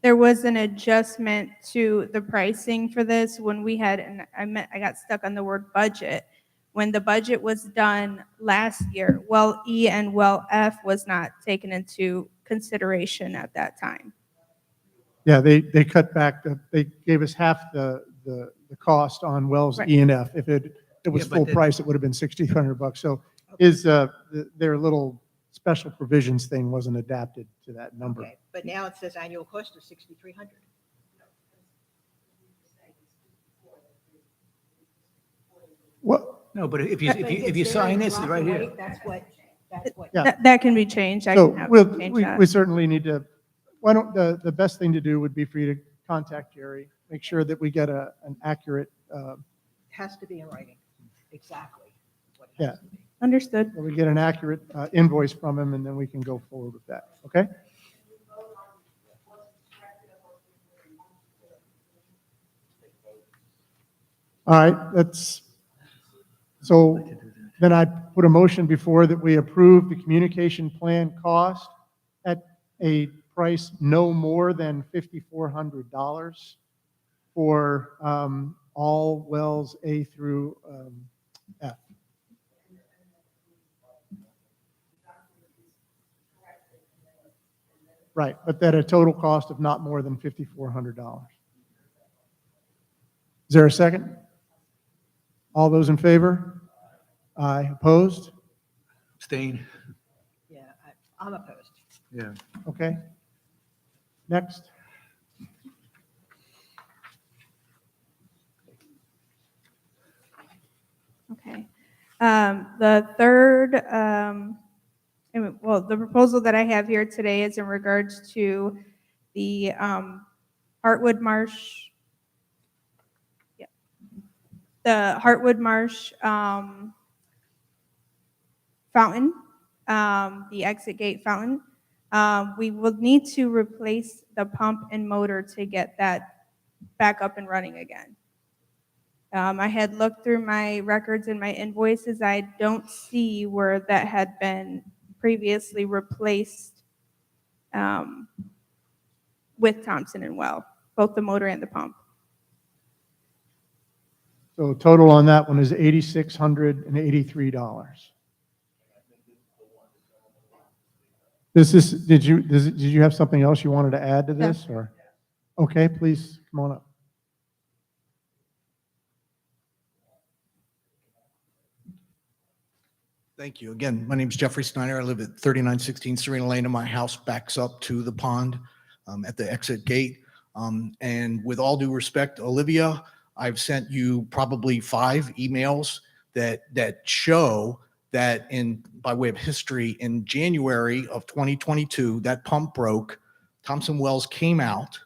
There was an adjustment to the pricing for this when we had, and I got stuck on the word budget. When the budget was done last year, well E and well F was not taken into consideration at that time.
Yeah, they cut back, they gave us half the cost on wells
Right.
E and F. If it was
Yeah, but
full
the-
price, it would have been $6,500. So their little special provisions thing wasn't adapted to that number.
Okay, but now it says annual cost of 6,300.
What?
No, but if you sign this, it's right here.
That's what.
Yeah.
That can be changed. I
So
can have
we'll,
them change
we
that.
we certainly need to, why don't, the best thing to do would be for you to contact Jerry, make sure that we get an accurate,
Has to be in writing, exactly.
yeah,
Understood.
that we get an accurate invoice from him, and then we can go forward with that, okay? All right, so then I put a motion before that we approve the communication plan cost at a price no more than $5,400 for all wells A through F. Right, but at a total cost of not more than $5,400. Is there a second? All those in favor? Aye. Opposed?
Abstain.
Yeah, I'm opposed.
Yeah.
Okay. Next.
Okay. The third, well, the proposal that I have here today is in regards to the Heartwood Marsh. Yeah. The Heartwood Marsh fountain, the exit gate fountain. We will need to replace the pump and motor to get that back up and running again. I had looked through my records and my invoices. I don't see where that had been previously replaced with Thompson and Well, both the motor and the pump.
So total on that one is $8,683. Did you have something else you wanted to add to this, or? Okay, please, come on up.
Thank you. Again, my name is Jeffrey Snyder. I live at 3916 Serena Lane, and my house backs up to the pond at the exit gate. And with all due respect, Olivia, I've sent you probably 5 emails that show that by way of history, in January of 2022, that pump broke. Thompson Wells came out,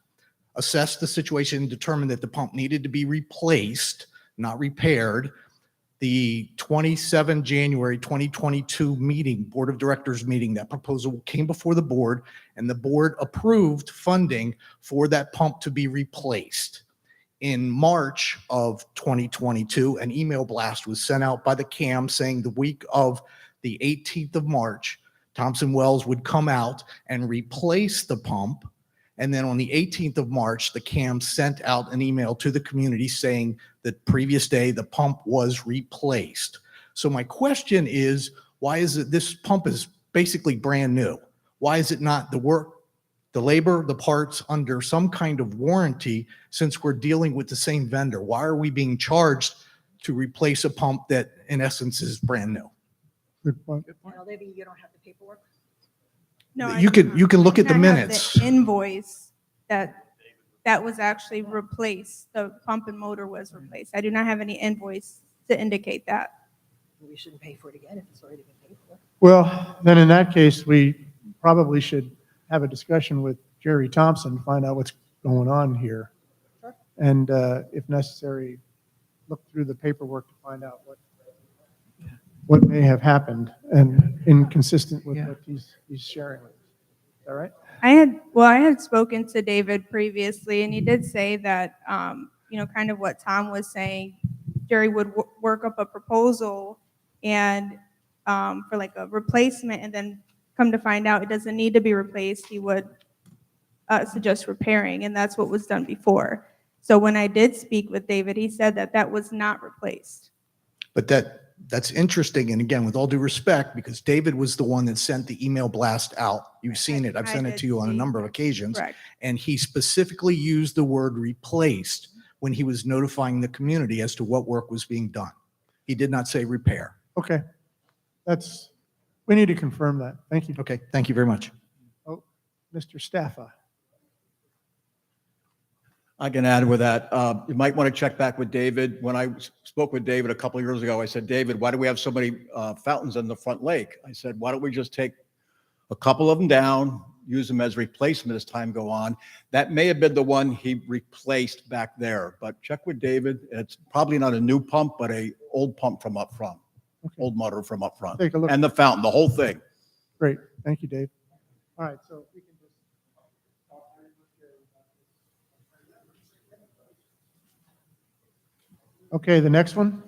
assessed the situation, determined that the pump needed to be replaced, not repaired. The 27 January 2022 meeting, Board of Directors meeting, that proposal came before the board, and the board approved funding for that pump to be replaced. In March of 2022, an email blast was sent out by the CAM saying the week of the 18th of March, Thompson Wells would come out and replace the pump. And then on the 18th of March, the CAM sent out an email to the community saying that previous day the pump was replaced. So my question is, why is it this pump is basically brand new? Why is it not the work, the labor, the parts under some kind of warranty, since we're dealing with the same vendor? Why are we being charged to replace a pump that in essence is brand new?
Good point.
And Olivia, you don't have the paperwork?
No, I
You
do
can look at the
not have
minutes.
the invoice that was actually replaced. The pump and motor was replaced. I do not have any invoice to indicate that.
We shouldn't pay for it again if it's already been paid
Well, then in that case, we probably should have a discussion with Jerry Thompson, find out what's going on here. And if necessary, look through the paperwork to find out what may have happened and inconsistent with what he's sharing with us. Is that right?
I had spoken to David previously, and he did say that, kind of what Tom was saying, Jerry would work up a proposal and for like a replacement, and then come to find out it doesn't need to be replaced. He would suggest repairing, and that's what was done before. So when I did speak with David, he said that that was not replaced.
But that's interesting. And again, with all due respect, because David was the one that sent the email blast out. You've seen it. I've sent it to you on a number of occasions.
Correct.
And he specifically used the word replaced when he was notifying the community as to what work was being done. He did not say repair.
Okay. We need to confirm that. Thank you.
Okay, thank you very much.
Oh, Mr. Staffa.
I can add with that. You might want to check back with David. When I spoke with David a couple of years ago, I said, David, why do we have so many fountains in the front lake? I said, why don't we just take a couple of them down, use them as replacement as time go on? That may have been the one he replaced back there, but check with David. It's probably not a new pump, but a old pump from up front, old motor from up front.
Take a look.
And the fountain, the whole thing.
Great. Thank you, Dave. All right, so we can just. Okay, the next one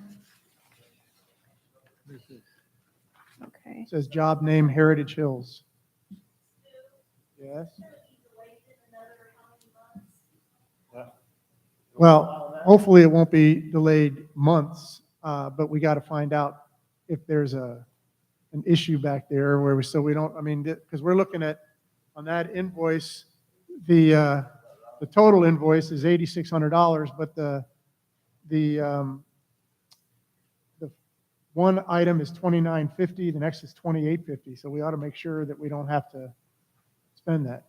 Okay.
says job name Heritage Hills. Yes. Well, hopefully it won't be delayed months, but we got to find out if there's an issue back there where so we don't, because we're looking at, on that invoice, the total invoice is $8,600, but the one item is $2,950, the next is $2,850, so we ought to make sure that we don't have to spend that.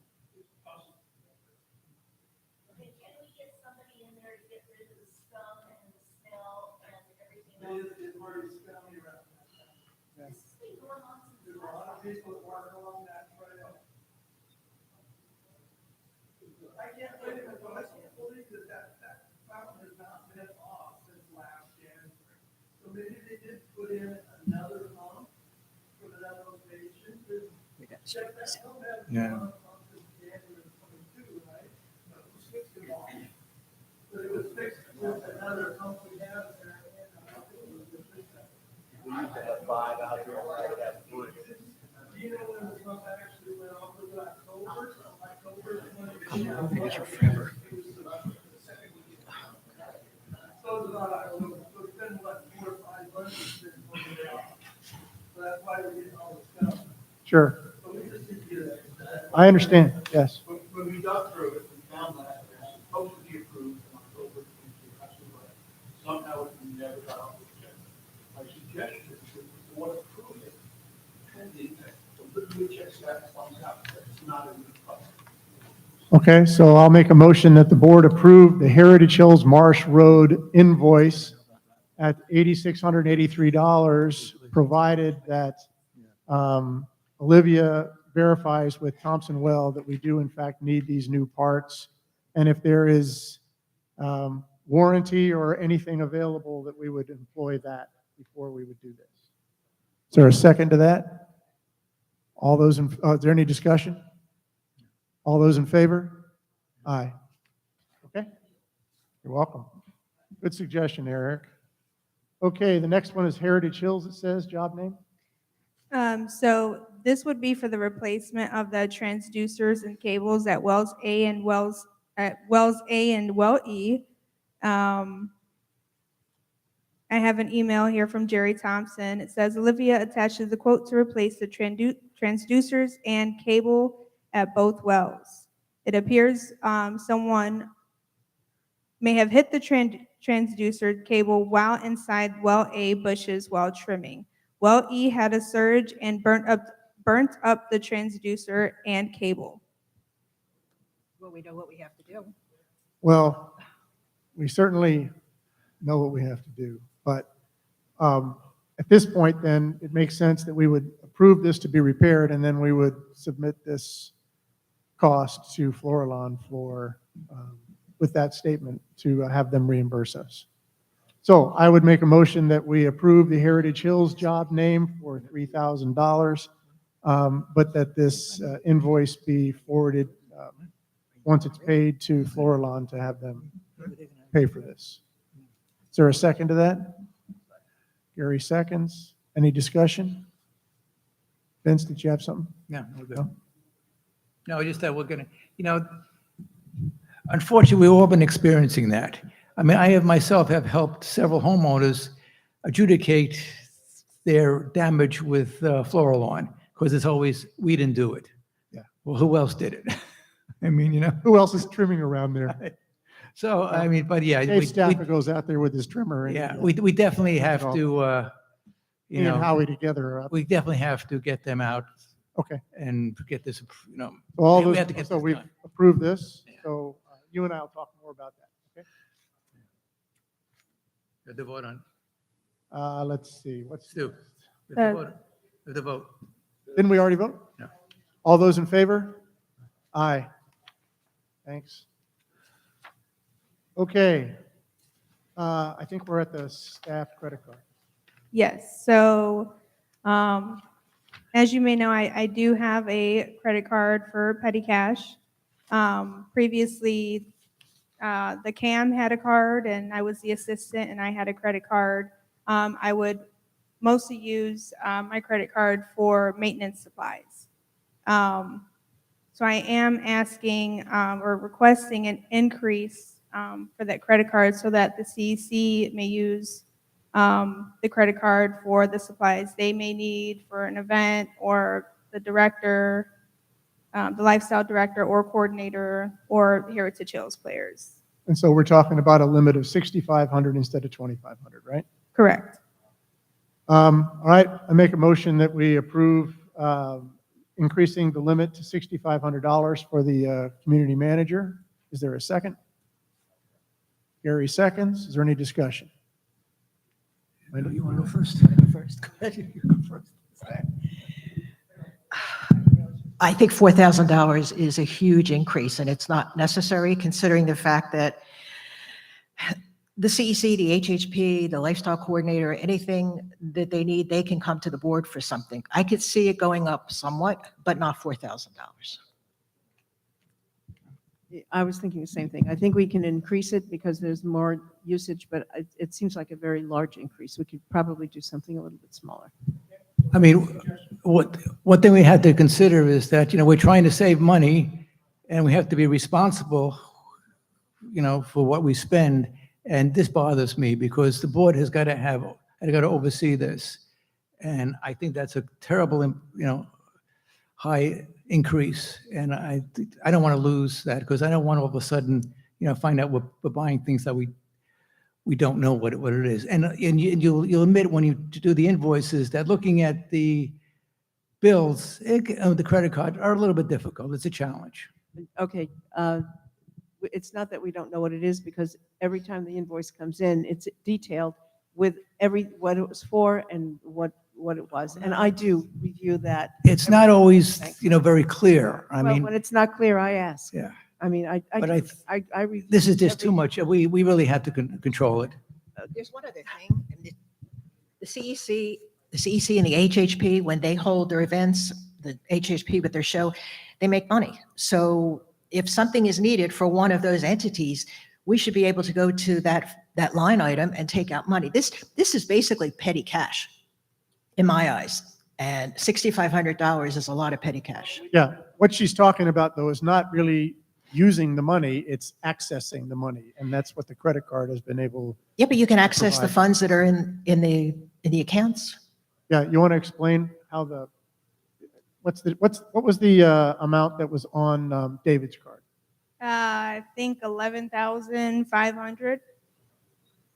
I can't believe it, but I can't believe that fountain has not been off since last January. So maybe they did put in another pump for that location. Check that pump out.
Yeah.
Since January 22, right? But it was fixed it off. But it was fixed with another pump we have there.
We used to have 5 out there.
Do you know when the pump actually went off? Was it October?
I think it's November.
So it's about October. So it's been what, 4 or 5 months since it's off. So that's why we're getting all this stuff.
Sure.
But we just need to get that.
I understand, yes.
When we got through it, we found that it was supposed to be approved in October 22. Somehow it never got off the agenda. My suggestion is that the board approve it pending that the new check status comes out. It's not a new problem.
Okay, so I'll make a motion that the board approve the Heritage Hills Marsh Road invoice at $8,683, provided that Olivia verifies with Thompson Well that we do in fact need these new parts. And if there is warranty or anything available, that we would employ that before we would do this. Is there a second to that? All those, is there any discussion? All those in favor? Aye. Okay. You're welcome. Good suggestion, Eric. Okay, the next one is Heritage Hills, it says, job name?
So this would be for the replacement of the transducers and cables at Wells A and Wells A and Well E. I have an email here from Jerry Thompson. It says Olivia attaches the quote to replace the transducers and cable at both wells. It appears someone may have hit the transducer cable while inside Well A bushes while trimming. Well E had a surge and burnt up the transducer and cable.
Well, we know what we have to do.
Well, we certainly know what we have to do, but At this point, then, it makes sense that we would approve this to be repaired, and then we would submit this cost to Florilon for, with that statement, to have them reimburse us. So I would make a motion that we approve the Heritage Hills job name for $3,000, but that this invoice be forwarded, once it's paid, to Florilon to have them pay for this. Is there a second to that? Gary seconds. Any discussion? Vince, did you have something?
No, we're good. No, just that we're gonna, unfortunately, we've all been experiencing that. I mean, I myself have helped several homeowners adjudicate their damage with Florilon, because it's always, we didn't do it.
Yeah.
Well, who else did it? I mean,
Who else is trimming around there?
So, I mean, but yeah.
Dave Stafford goes out there with his trimmer. And,
Yeah, we definitely have to,
he and Howie together are up.
we definitely have to get them out
Okay.
and get this,
So all
we
those,
have to get
so
this
we've
done.
approved this. So you and I will talk more about that. Okay.
The vote on,
Let's see. What's
Stu,
Uh,
the vote.
Didn't we already vote?
No.
All those in favor? Aye. Thanks. Okay. I think we're at the staff credit card.
Yes, so as you may know, I do have a credit card for petty cash. Previously, the CAM had a card and I was the assistant and I had a credit card. I would mostly use my credit card for maintenance supplies. So I am asking or requesting an increase for that credit card so that the CEC may use the credit card for the supplies they may need for an event, or the director, the lifestyle director or coordinator, or Heritage Hills players.
And so we're talking about a limit of 6,500 instead of 2,500, right?
Correct.
All right, I make a motion that we approve increasing the limit to $6,500 for the community manager. Is there a second? Gary seconds. Is there any discussion?
You want to go first?
First. Go ahead, you go first. I think $4,000 is a huge increase, and it's not necessary considering the fact that the CEC, the HHP, the lifestyle coordinator, anything that they need, they can come to the board for something. I could see it going up somewhat, but not $4,000.
I was thinking the same thing. I think we can increase it because there's more usage, but it seems like a very large increase. We could probably do something a little bit smaller.
I mean, one thing we had to consider is that, we're trying to save money and we have to be responsible, for what we spend. And this bothers me because the board has got to oversee this. And I think that's a terrible, high increase. And I don't want to lose that because I don't want all of a sudden, find out we're buying things that we don't know what it is. And you'll admit when you do the invoices that looking at the bills, the credit card are a little bit difficult. It's a challenge.
Okay, it's not that we don't know what it is, because every time the invoice comes in, it's detailed with what it was for and what it was. And I do review that.
It's not always, very clear. I
Well,
mean,
when it's not clear, I ask.
yeah.
I mean, I review
This is just
every-
too much. We really have to control it.
There's one other thing. The CEC and the HHP, when they hold their events, the HHP with their show, they make money. So if something is needed for one of those entities, we should be able to go to that line item and take out money. This is basically petty cash in my eyes. And $6,500 is a lot of petty cash.
Yeah, what she's talking about, though, is not really using the money, it's accessing the money. And that's what the credit card has been able.
Yeah, but you can access the
provide.
funds that are in the accounts.
Yeah, you want to explain how what was the amount that was on David's card?
I think 11,500.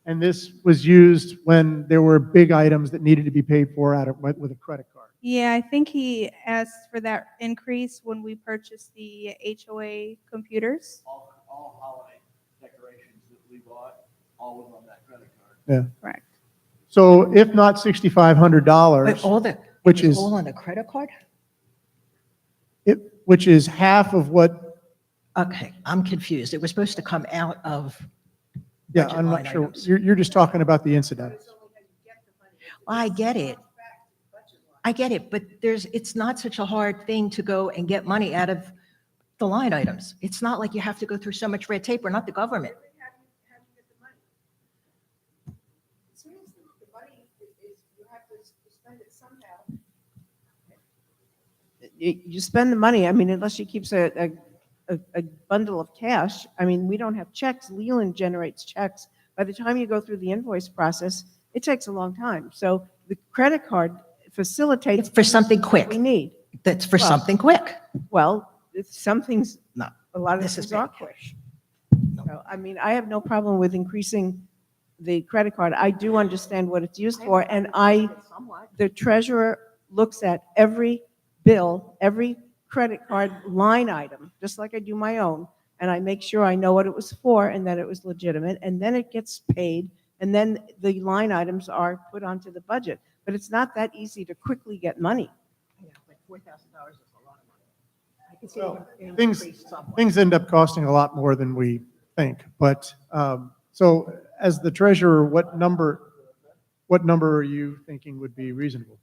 And this was used when there were big items that needed to be paid for with a credit card.
Yeah, I think he asked for that increase when we purchased the HOA computers.
All holiday decorations that we bought, all was on that credit card.
Yeah.
Correct.
So if not $6,500,
But all the,
which
it's
is,
all on the credit card?
which is half of what,
Okay, I'm confused. It was supposed to come out of,
yeah,
budget
I'm
line
not sure.
items.
You're just talking about the incident.
I get it. I get it, but it's not such a hard thing to go and get money out of the line items. It's not like you have to go through so much red tape. We're not the government.
As soon as the money is, you have to spend it somehow.
You spend the money, I mean, unless she keeps a bundle of cash, I mean, we don't have checks. Leland generates checks. By the time you go through the invoice process, it takes a long time. So the credit card facilitates.
It's for something quick.
We need.
That's for
Well,
something quick.
Well, some things,
No,
a lot of
this
things
is
are
big.
quick. So, I mean, I have no problem with increasing the credit card. I do understand what it's used for, and the treasurer looks at every bill, every credit card line item, just like I do my own, and I make sure I know what it was for and that it was legitimate, and then it gets paid, and then the line items are put onto the budget. But it's not that easy to quickly get money.
$4,000 is a lot of money. I can see
Well,
it
things,
increase somewhat.
things end up costing a lot more than we think. But, so as the treasurer, what number are you thinking would be reasonable?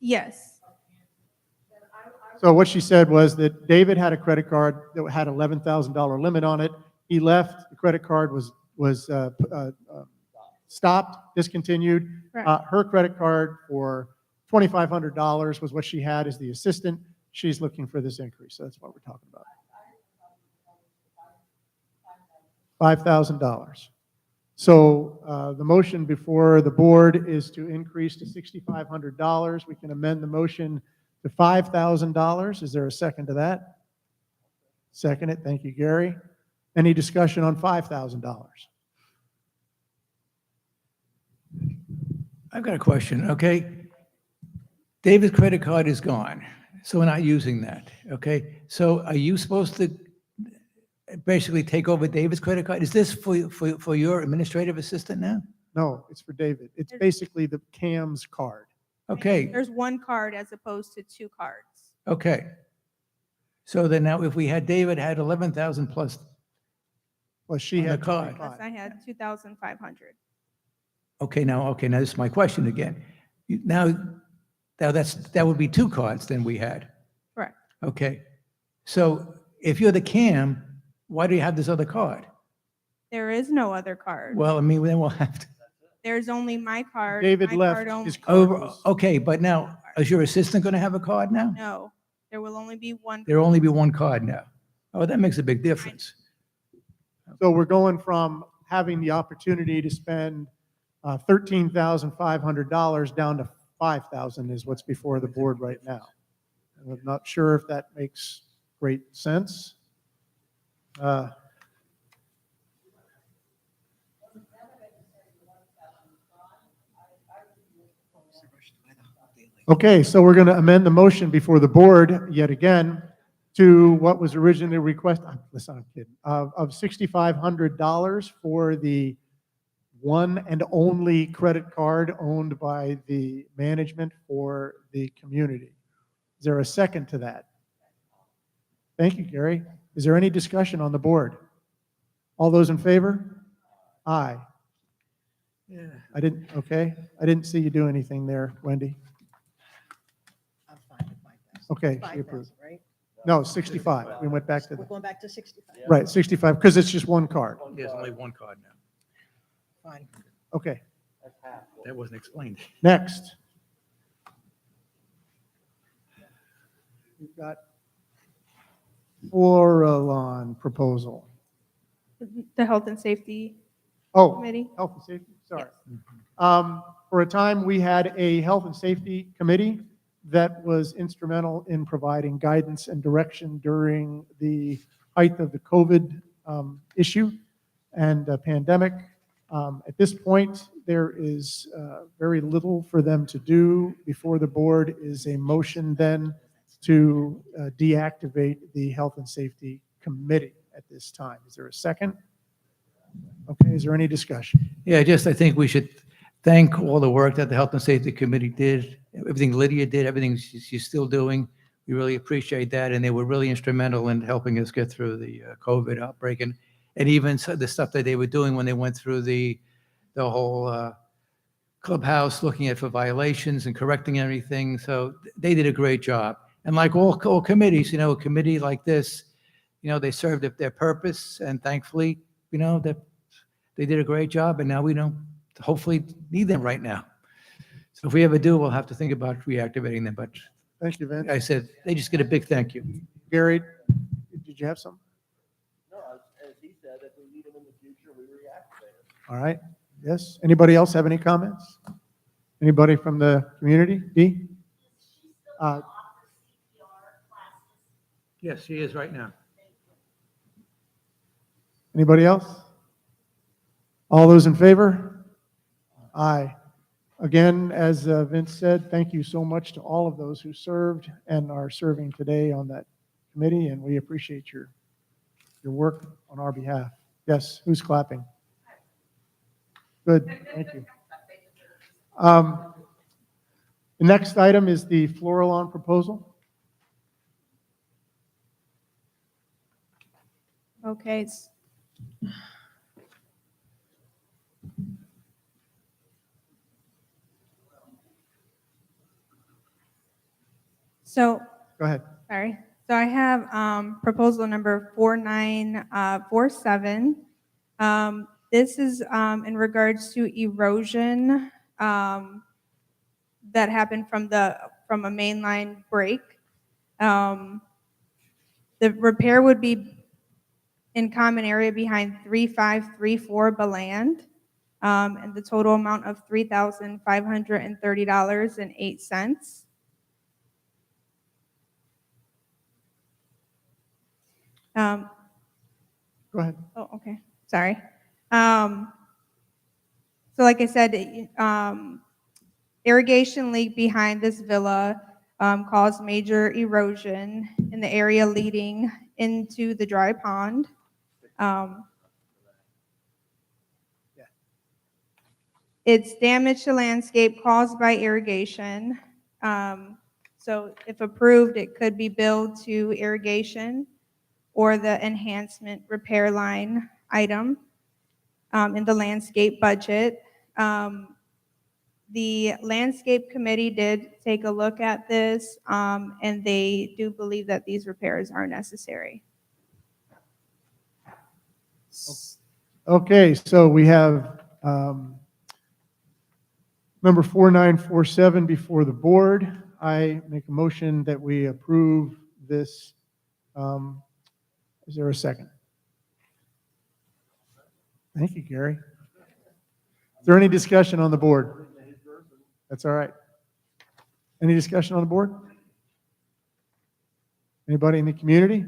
Yes.
So what she said was that David had a credit card that had $11,000 limit on it. He left, the credit card was stopped, discontinued.
Correct.
Her credit card for $2,500 was what she had as the assistant. She's looking for this increase, so that's what we're talking about. $5,000. So the motion before the board is to increase to $6,500. We can amend the motion to $5,000. Is there a second to that? Second it. Thank you, Gary. Any discussion on $5,000?
I've got a question, okay? David's credit card is gone, so we're not using that, okay? So are you supposed to basically take over David's credit card? Is this for your administrative assistant now?
No, it's for David. It's basically the CAM's card.
Okay,
There's one card as opposed to two cards.
okay. So then now if we had David had 11,000 plus
Well, she
on the
had
card.
Plus I had 2,500.
Okay, now this is my question again. Now that would be two cards then we had.
Correct.
Okay. So if you're the CAM, why do you have this other card?
There is no other card.
Well, I mean, then we'll have to.
There's only my card.
David
my
left
card only.
his card.
Okay, but now, is your assistant going to have a card now?
No, there will only be one.
There'll only be one card now. Oh, that makes a big difference.
So we're going from having the opportunity to spend $13,500 down to $5,000 is what's before the board right now. And I'm not sure if that makes great sense. Okay, so we're going to amend the motion before the board yet again to what was originally requested, listen, I'm kidding, of $6,500 for the one and only credit card owned by the management for the community. Is there a second to that? Thank you, Gary. Is there any discussion on the board? All those in favor? Aye.
Yeah.
Okay. I didn't see you do anything there, Wendy.
I'm fine with 5,000.
Okay, she
5,000,
approved.
right?
No, 65. We went back to
We're
the,
going back to 65.
right, 65, because it's just one card.
There's only one card now.
Fine.
Okay,
That wasn't explained.
next. We've got Floralon proposal.
The Health and Safety
Oh,
Committee.
health and safety, sorry. For a time, we had a health and safety committee that was instrumental in providing guidance and direction during the height of the COVID issue and pandemic. At this point, there is very little for them to do. Before the board is a motion then to deactivate the Health and Safety Committee. at this time. Is there a second? Okay, is there any discussion?
Yeah, I think we should thank all the work that the Health and Safety Committee did, everything Lydia did, everything she's still doing. We really appreciate that, and they were really instrumental in helping us get through the COVID outbreak, and even the stuff that they were doing when they went through the whole clubhouse, looking at for violations and correcting everything. So they did a great job. And like all committees, a committee like this, they served their purpose, and thankfully, that they did a great job, and now we don't hopefully need them right now. So if we ever do, we'll have to think about reactivating them. But
Thank you, Vince.
I said, they just get a big thank you.
Gary, did you have something?
No, as he said, if we need them in the future, we reactivate them.
All right. Yes. Anybody else have any comments? Anybody from the community? Dee?
Yes, she is right now.
Anybody else? All those in favor? Aye. Again, as Vince said, thank you so much to all of those who served and are serving today on that committee, and we appreciate your work on our behalf. Yes, who's clapping? Good, thank you. The next item is the Florilon proposal.
Okay. So,
Go ahead.
sorry. So I have proposal number 4947. This is in regards to erosion that happened from a mainline break. The repair would be in common area behind 3534 Beland, and the total amount of $3,530.08.
Go ahead.
Oh, okay. Sorry. So like I said, irrigation leak behind this villa caused major erosion in the area leading into the dry pond. It's damage to landscape caused by irrigation. So if approved, it could be billed to irrigation or the enhancement repair line item in the landscape budget. The landscape committee did take a look at this, and they do believe that these repairs are necessary.
Okay, so we have number 4947 before the board. I make a motion that we approve this. Is there a second? Thank you, Gary. Is there any discussion on the board? That's all right. Any discussion on the board? Anybody in the community?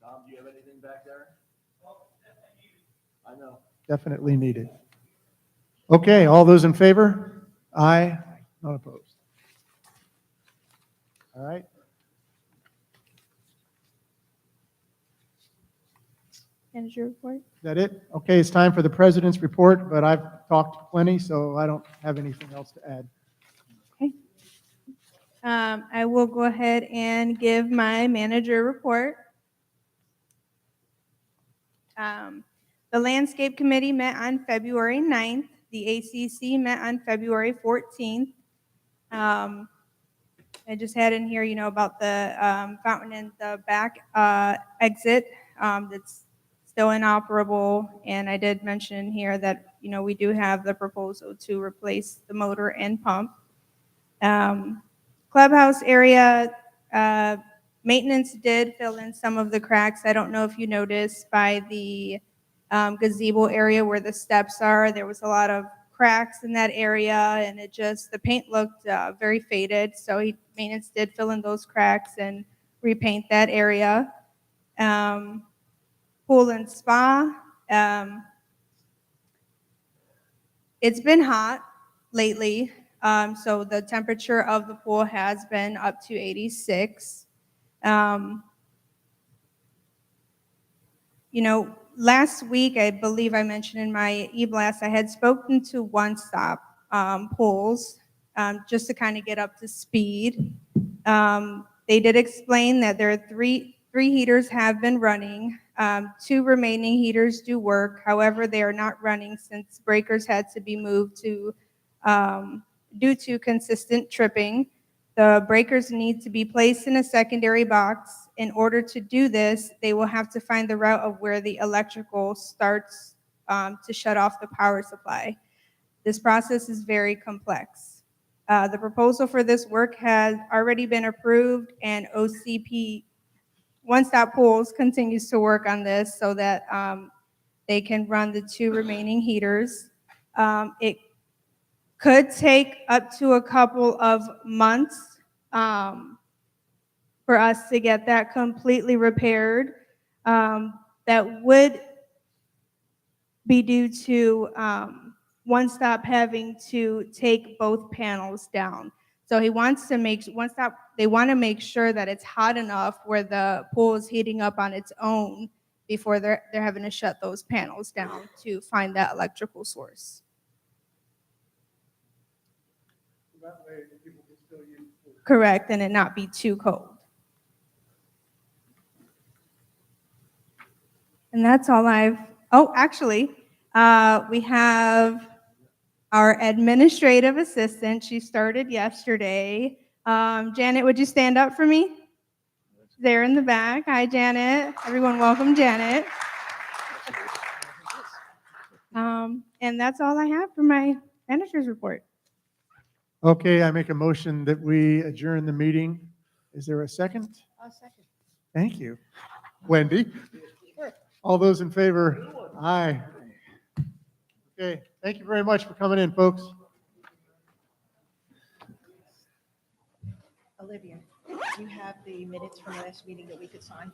Tom, do you have anything back there? I know.
Definitely needed. Okay, all those in favor? Aye. Not opposed. All right.
Manager report.
Is that it? Okay, it's time for the president's report, but I've talked plenty, so I don't have anything else to add.
Okay. I will go ahead and give my manager report. The landscape committee met on February 9th. The ACC met on February 14th. I just had in here, about the fountain in the back exit that's still inoperable, and I did mention here that we do have the proposal to replace the motor and pump. Clubhouse area maintenance did fill in some of the cracks. I don't know if you noticed by the gazebo area where the steps are, there was a lot of cracks in that area, and the paint looked very faded. So maintenance did fill in those cracks and repaint that area. Pool and spa. It's been hot lately, so the temperature of the pool has been up to 86. Last week, I believe I mentioned in my e-blast, I had spoken to One Stop Pools just to kind of get up to speed. They did explain that there are three heaters have been running. 2 remaining heaters do work. However, they are not running since breakers had to be moved due to consistent tripping. The breakers need to be placed in a secondary box. In order to do this, they will have to find the route of where the electrical starts to shut off the power supply. This process is very complex. The proposal for this work has already been approved, and OCP One Stop Pools continues to work on this so that they can run the 2 remaining heaters. It could take up to a couple of months for us to get that completely repaired. That would be due to One Stop having to take both panels down. So they want to make sure that it's hot enough where the pool is heating up on its own before they're having to shut those panels down to find that electrical source.
That way, people can still use the pool.
Correct, and it not be too cold. And that's all actually, we have our administrative assistant. She started yesterday. Janet, would you stand up for me? There in the back. Hi, Janet. Everyone welcome Janet. And that's all I have for my manager's report.
Okay, I make a motion that we adjourn the meeting. Is there a second?
I'll second.
Thank you. Wendy? All those in favor? Aye. Okay, thank you very much for coming in, folks.
Olivia, you have the minutes from last meeting that we could sign?